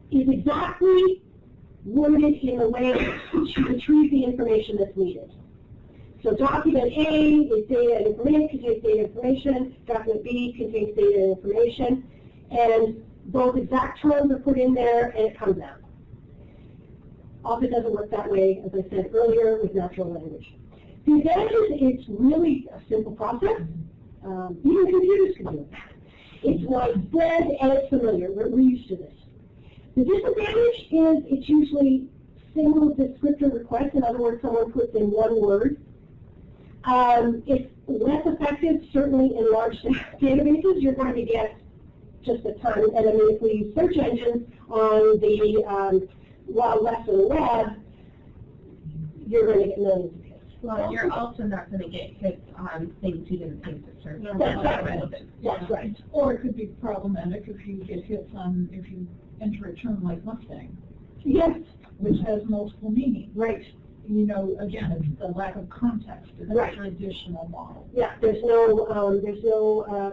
is exactly worded in a way to retrieve the information that's needed. So document A is data and information, contains data and information. Document B contains data and information. And those exact terms are put in there and it comes out. Often doesn't work that way, as I said earlier, with natural language. The advantage is it's really a simple process. Even computers can do it. It's widespread and it's familiar. We're used to this. The disadvantage is it's usually single descriptor requests. In other words, someone puts in one word. It's less effective, certainly in large databases. You're going to get just a ton. And I mean, if we use search engines on the Wild West of the web, you're going to get millions of hits. Well, you're also not going to get hits on things you didn't think to search. That's right. Or it could be problematic if you get hits on, if you enter a term like Mustang, Yes, which has multiple meanings. right. You know, again, it's the lack of context in a Right. traditional model. Yeah, there's no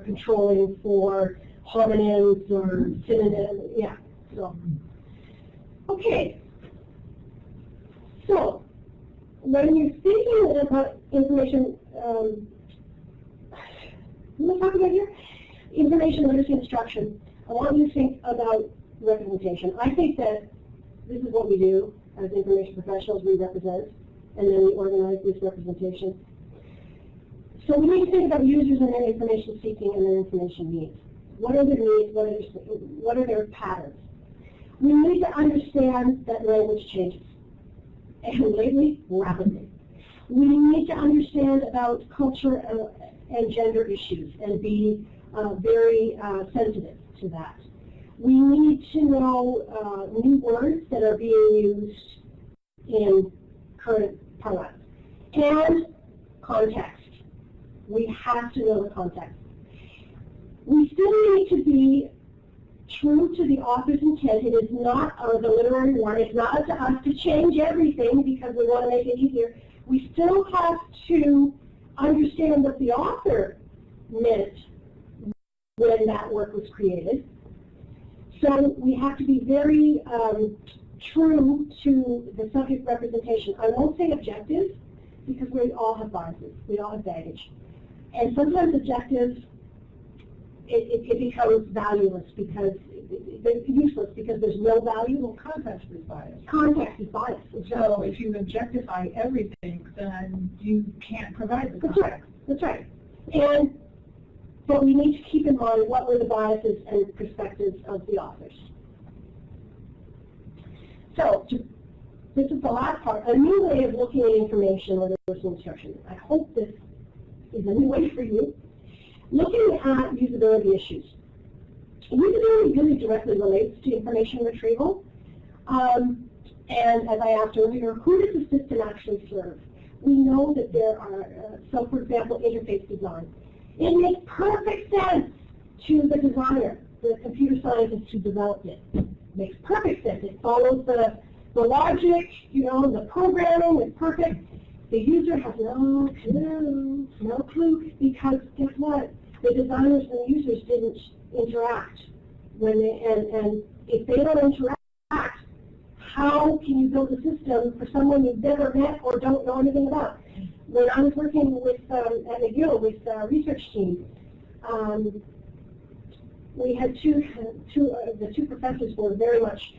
controlling for homonyms or synonyms. Yeah. So, okay. So, when you're thinking about information, what am I talking about here? Information literacy instruction. I want you to think about representation. I think that this is what we do as information professionals. We represent, and then we organize this representation. So we need to think about users and their information seeking and their information needs. What are their needs? What are their patterns? We need to understand that language changes, and lately, rapidly. We need to understand about culture and gender issues and be very sensitive to that. We need to know new words that are being used in current parlance. And context. We have to know the context. We still need to be true to the author's intent. It is not, or the literary one, it's not up to us to change everything because we want to make it easier. We still have to understand what the author meant when that work was created. So we have to be very true to the subject representation. I won't say objective because we all have biases. We all have baggage. And sometimes objective, it becomes valueless because it's useless because there's no value. Well, context is biased. Context is biased. So if you objectify everything, then you can't provide the That's right. context. That's right. But we need to keep in mind what were the biases and perspectives of the authors. So, this is the last part, a new way of looking at information literacy instruction. I hope this is a new way for you. Looking at usability issues. Usability really directly relates to information retrieval. And as I asked earlier, who does the system actually serve? We know that there are, so for example, interface design. It makes perfect sense to the designer, the computer scientist who developed it. It makes perfect sense. It follows the logic, you know, the programming is perfect. The user has no clue, because guess what? The designers and the users didn't interact. And if they don't interact, how can you build a system for someone you've never met or don't know anything about? When I was working with at McGill with the research team, we had the two professors were very much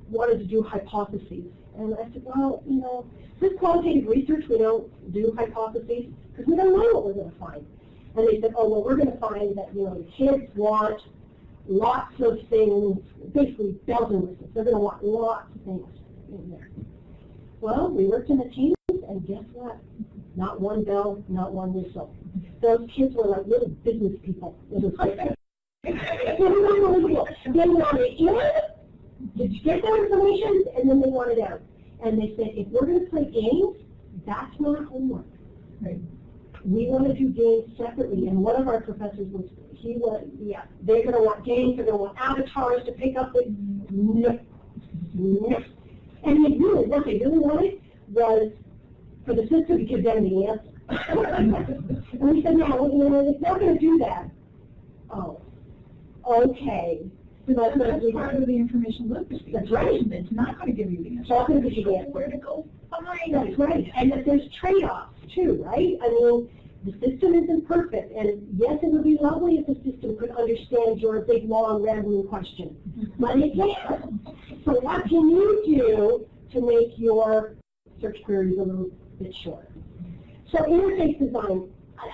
wanted to do hypotheses. And I said, well, you know, this qualitative research, we don't do hypotheses because we don't know what we're going to find. And they said, oh, well, we're going to find that, you know, the kids want lots of things, basically bells and whistles. They're going to want lots of things in there. Well, we worked in the teams, and guess what? Not one bell, not one whistle. Those kids were like little business people. It was like, they wanted in to get that information, and then they wanted out. And they said, if we're going to play games, that's not homework. Right. We want to do games separately. And one of our professors was, they're going to want games, they're going to want avatars to pick up with, no. And what they really wanted was for the system to give them the answer. And we said, no, it's not going to do that. oh, okay. So That's part of the information literacy. That's right. It's not going to give you the answer. It's not going to give you the answer. Where to go find That's it. right, and that there's trade-offs too, right? I mean, the system isn't perfect, and yes, it would be lovely if the system could understand your big, long, rambling question, but it can't. So what can you do to make your search queries a little bit shorter? So interface design,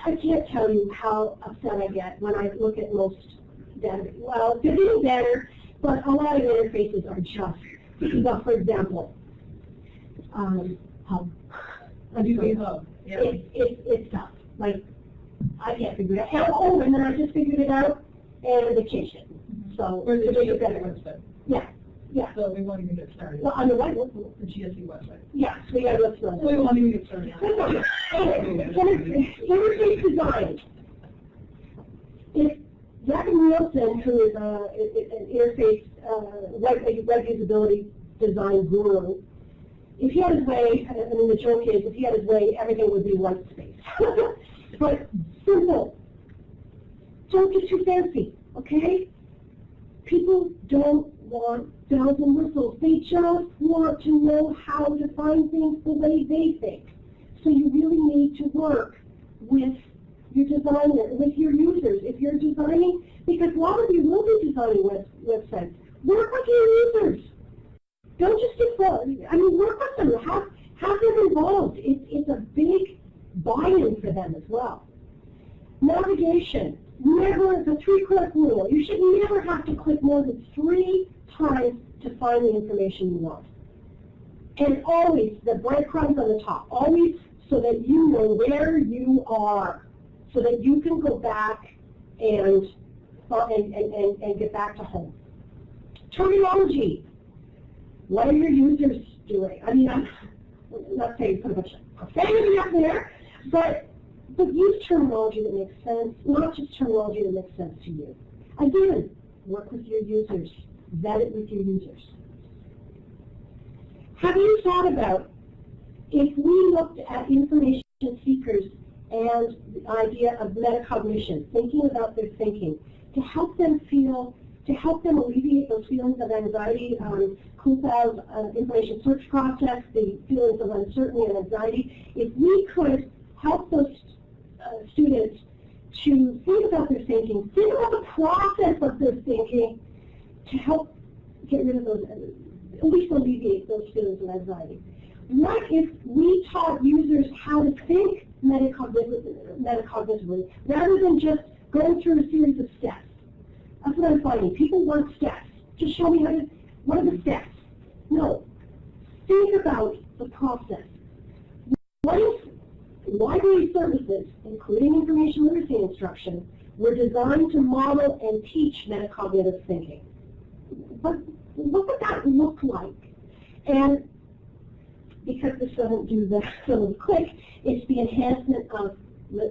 I can't tell you how upset I get when I look at most data. Well, they're getting better, but a lot of interfaces are just, well, for example, hub. Adobe Hub. Yeah. It's tough. Like, I can't figure it out. Oh, and then I just figured it out, and vacation. So, Or the it's GSE better. website. Yeah, yeah. So we won't even get started. Well, on the right, The GSE website. yeah, so we gotta look through We it. won't even get started. Interface design. If Jack Nielsen, who is an interface web usability design guru, if he had his way, I mean the joke is, if he had his way, everything would be white space. But simple. Don't get too fancy, okay? People don't want bells and whistles. They just want to know how to find things the way they think. So you really need to work with your designer, with your users. If you're designing, because a lot of you will be designing websites, work with your users. Don't just work with them. Have them involved. It's a big buy-in for them as well. Navigation. Never, the 3-click rule. You should never have to click more than 3 times to find the information you want. And always, the breadcrumbs on the top. Always so that you know where you are. So that you can go back and get back to home. Terminology. What are your users doing? I mean, I'm not saying put a bunch of profanity up there, but use terminology that makes sense, not just terminology that makes sense to you. Again, work with your users. Vet it with your users. Have you thought about, if we looked at information seekers and the idea of metacognition, thinking about their thinking, to help them alleviate those feelings of anxiety, Kuhlthau's information search process, the feelings of uncertainty and anxiety, if we could help those students to think about their thinking, think about the process of their thinking, to help get rid of those, at least alleviate those feelings of anxiety. What if we taught users how to think metacognitively, rather than just going through a series of steps? That's what I'm finding. People want steps. Just show me what are the steps? No. Think about the process. What if library services, including information literacy instruction, were designed to model and teach metacognitive thinking? What would that look like? And because this doesn't do the fill and click, it's the enhancement of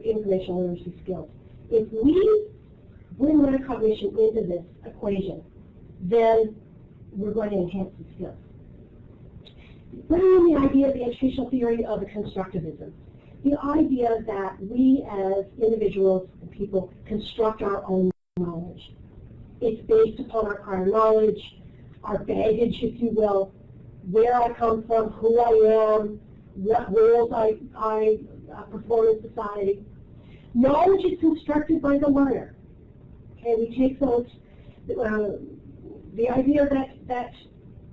information literacy skills. If we bring metacognition into this equation, then we're going to enhance the skills. Bringing in the idea of the educational theory of constructivism, the idea that we as individuals and people construct our own knowledge. It's based upon our prior knowledge, our baggage, if you will, where I come from, who I am, what roles I perform in society. Knowledge is constructed by the learner. Okay, we take those, the idea that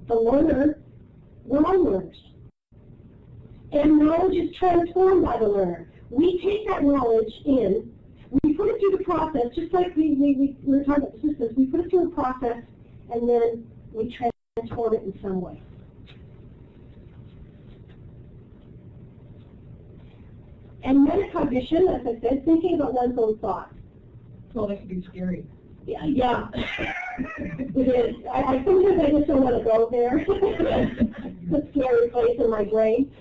the learner, we're all learners. And knowledge is transformed by the learner. We take that knowledge in, we put it through the process, just like we were talking about the systems, we put it through a process, and then we transform it in some way. And metacognition, as I said, thinking about one's own thoughts. Well, that could be scary. Yeah, it is. I sometimes I just don't want to go there. It's a scary place in my brain.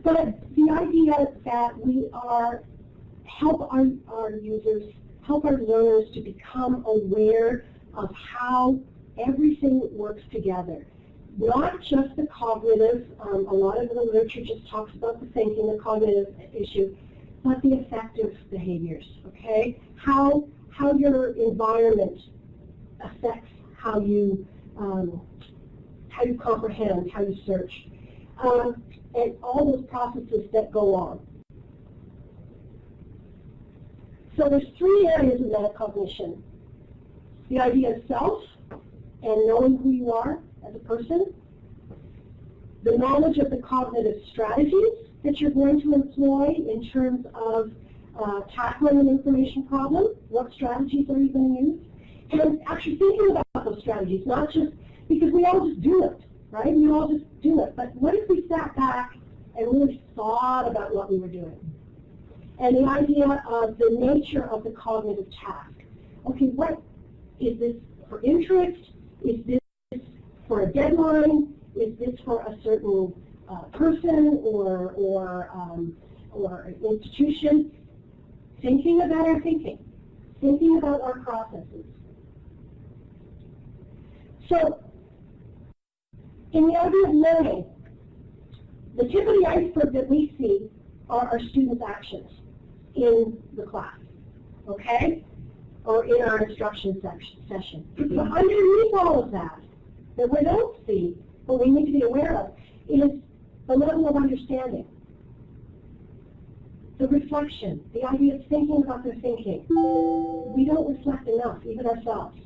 But the idea that we help our users, help our learners to become aware of how everything works together. Not just the cognitive, a lot of the literature just talks about the thinking, the cognitive issue, but the affective behaviors, okay? How how your environment affects how you comprehend, how you search, and all those processes that go on. So there's three areas of metacognition. The idea of self and knowing who you are as a person. The knowledge of the cognitive strategies that you're going to employ in terms of tackling an information problem. What strategies are you going to use? And actually thinking about those strategies, not just because we all just do it, right? We all just do it. But what if we sat back and really thought about what we were doing? And the idea of the nature of the cognitive task. Okay, what is this for interest? Is this for a deadline? Is this for a certain person or institution? Thinking about our thinking. Thinking about our processes. So, in the idea of learning, the tip of the iceberg that we see are our students' actions in the class, okay? Or in our instruction session. But underneath all of that we don't see, but we need to be aware of, is the level of understanding. The reflection, the idea of thinking about their thinking. We don't reflect enough, even ourselves.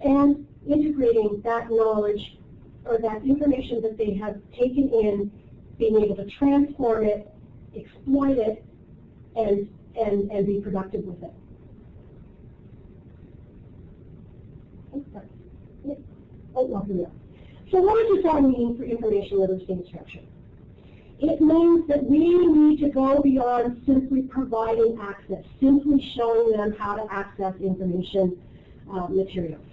And integrating that knowledge or that information that they have taken in, being able to transform it, exploit it, and be productive with it. So what does this all mean for information literacy instruction? It means that we need to go beyond simply providing access, simply showing them how to access information materials.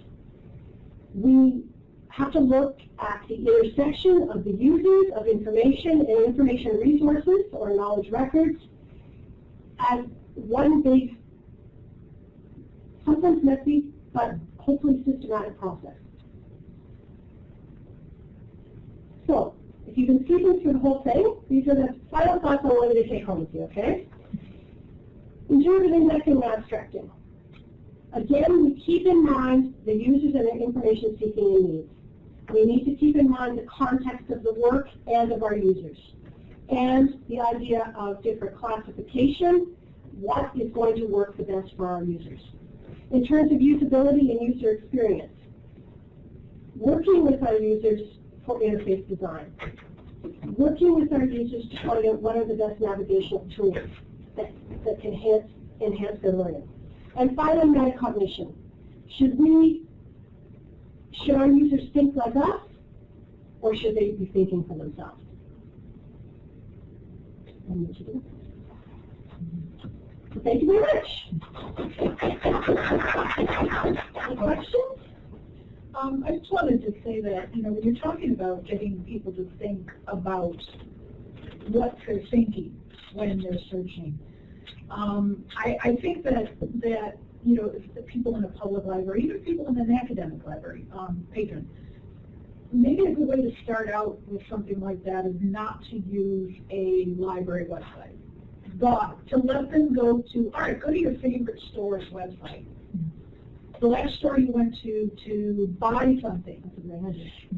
We have to look at the intersection of the users of information and information resources or knowledge records as one big, sometimes messy, but hopefully systematic process. So, if you've been sleeping through the whole thing, these are the final thoughts I wanted to take home with you, okay? In terms of indexing and abstracting, again, we keep in mind the users and their information seeking and needs. We need to keep in mind the context of the work and of our users. And the idea of different classification, what is going to work the best for our users. In terms of usability and user experience, working with our users for interface design. Working with our users to find out what are the best navigational tools that can enhance their learning. And finally, metacognition. Should our users think like us, or should they be thinking for themselves? So thank you very much. Any questions? I just wanted to say that, when you're talking about getting people to think about what they're thinking when they're searching, I think that if the people in a public library, even people in an academic library, patron, maybe a good way to start out with something like that is not to use a library website, but to let them go to, all right, go to your favorite store's website. The last store you went to buy something,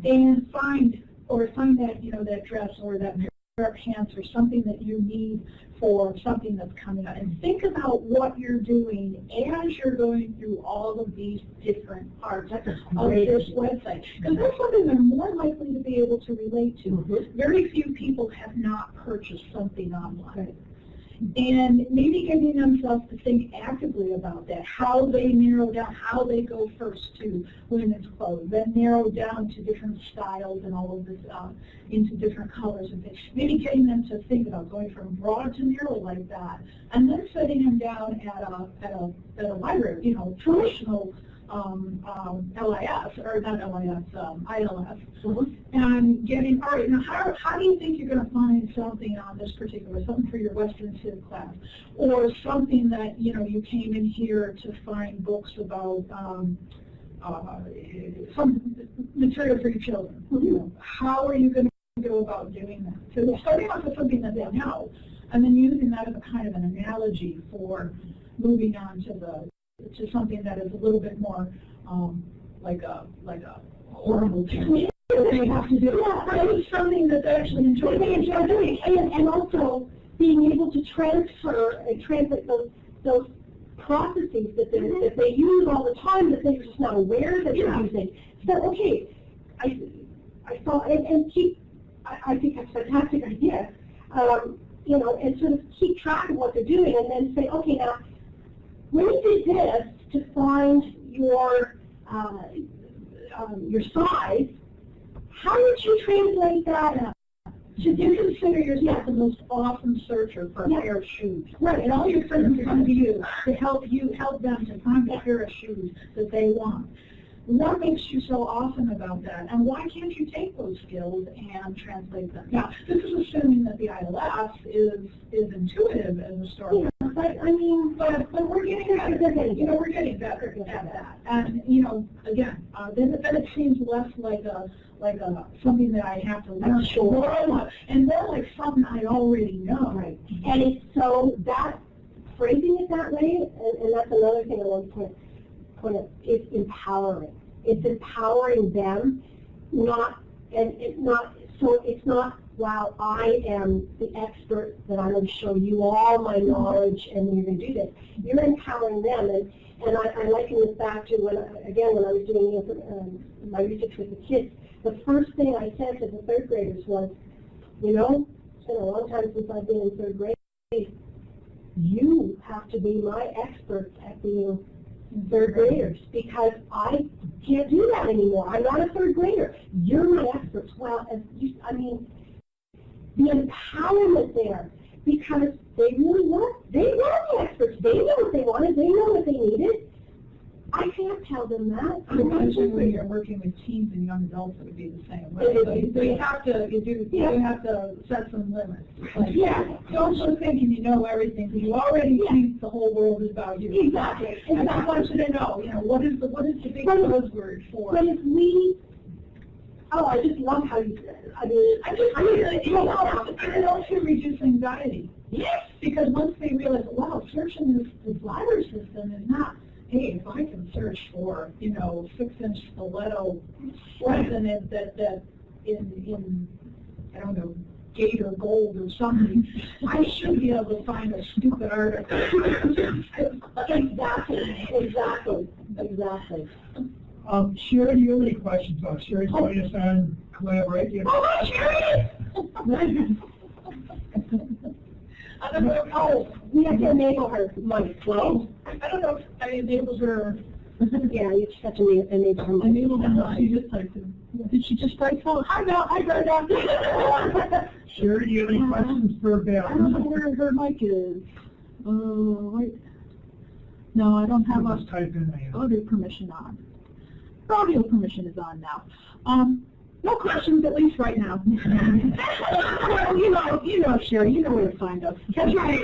and find that, that dress or that pair of pants or something that you need for something that's coming up. And think about what you're doing as you're going through all of these different parts of this website. Because that's something they're more likely to be able to relate to. Very few people have not purchased something online. And maybe getting themselves to think actively about that, how they narrow down, how they go first to women's clothes, then narrow down to different styles and all of this into different colors and things. Maybe getting them to think about going from broad to narrow like that, and then setting them down at a library, traditional LIS, or not LIS, ILS, and getting, all right, now how do you think you're going to find something on this particular, something for your Western Civ class, or something that, you came in here to find books about some material for your children. How are you going to go about doing that? So starting off with something that they know, and then using that as a kind of an analogy for moving on to the to something that is a little bit more like a horrible thing they have to do. Yeah. But it's something that they actually enjoy. They enjoy doing, and also being able to transfer and translate those processes that they use all the time that they're just not aware that they're using. So, okay, I saw, and keep, I think that's a fantastic idea, you know, and sort of keep track of what they're doing and then say, okay, now, when you did this to find your size, how did you translate that? Should you consider yourself the most awesome searcher for a pair of shoes? Right. And all your friends come to you to help them to find the pair of shoes that they want. What makes you so awesome about that? And why can't you take those skills and translate them? Now, this is assuming that the ILS is intuitive as a story. Yeah, but I mean, But we're getting better. You know, we're getting better at that. And you know, again, then it seems less like a something that I have to learn. Sure. And more like something I already know. right. And it's so that phrasing it that way, and that's another thing I want to point out, is empowering. It's empowering them, it's not, wow, I am the expert that I'm going to show you all my knowledge and you're going to do this. You're empowering them, and I liken this back to when I was doing my research with the kids. The first thing I said to the third graders was, you know, it's been a long time since I've been in third grade. You have to be my expert at being third graders because I can't do that anymore. I'm not a third grader. You're my experts. Well, the empowerment there, because they were the experts. They knew what they wanted. They know what they needed. I can't tell them that. Especially when you're working with teens and young adults, it would be the same way. So you have to set some limits. Like, don't just thinking you know everything, because you already think the whole world is about you. Exactly. And I want you to know, you know, what is the big buzzword for? But if we, I just love how you said it. It also reduces anxiety. Yes. Because once they realize, wow, searching this library system is not, hey, if I can search for, 6-inch stiletto sleds in it that in I don't know, gator gold or something, I should be able to find a stupid article. Exactly. Sherry, do you have any questions about Sherry's joining us on Collaborate? Oh, Sherry! I don't know. We have to enable her, Mike. Well, I don't know if I enabled her. yeah, you just have to enable her. Enable her. She just typed it. Did she just type so? Hi, Brenda. Sherry, do you have any questions for Beth? I don't know where her mic is. Wait. No, I don't have Let's type in there. audio permission on. Audio permission is on now. No questions, at least right now. Well, you know, Sherry, you know where to find us. That's right.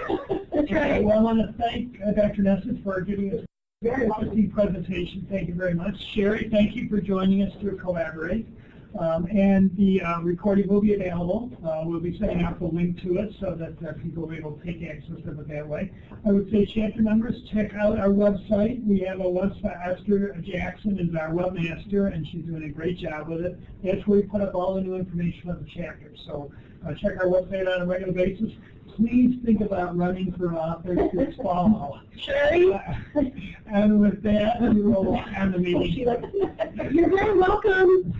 That's right. Well, I want to thank Dr. Nessus for giving us a very interesting presentation. Thank you very much. Sherry, thank you for joining us through Collaborate. And the recording will be available. We'll be sending out the link to it so that people will be able to take access to it that way. I would say, chapter members, check out our website. We have a website. Esther Jackson is our webmaster, and she's doing a great job with it. That's where we put up all the new information on the chapter. So check our website on a regular basis. Please think about running for office this fall. Sherry? And with that, we will end the meeting. You're very welcome.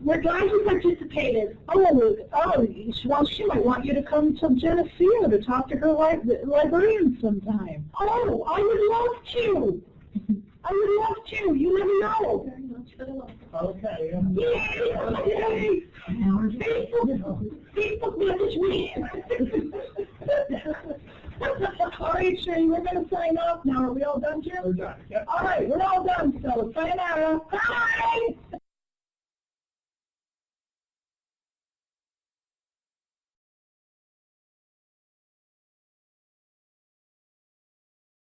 We're glad you participated. Well, she might want you to come to Geneseo to talk to her librarian sometime. Oh, I would love to. You never know. Okay. Yay! Facebook message me. All right, Sherry, we're going to sign off now. Are we all done, Jim? We're done. Yep. All right, we're all done, so sayonara. Bye!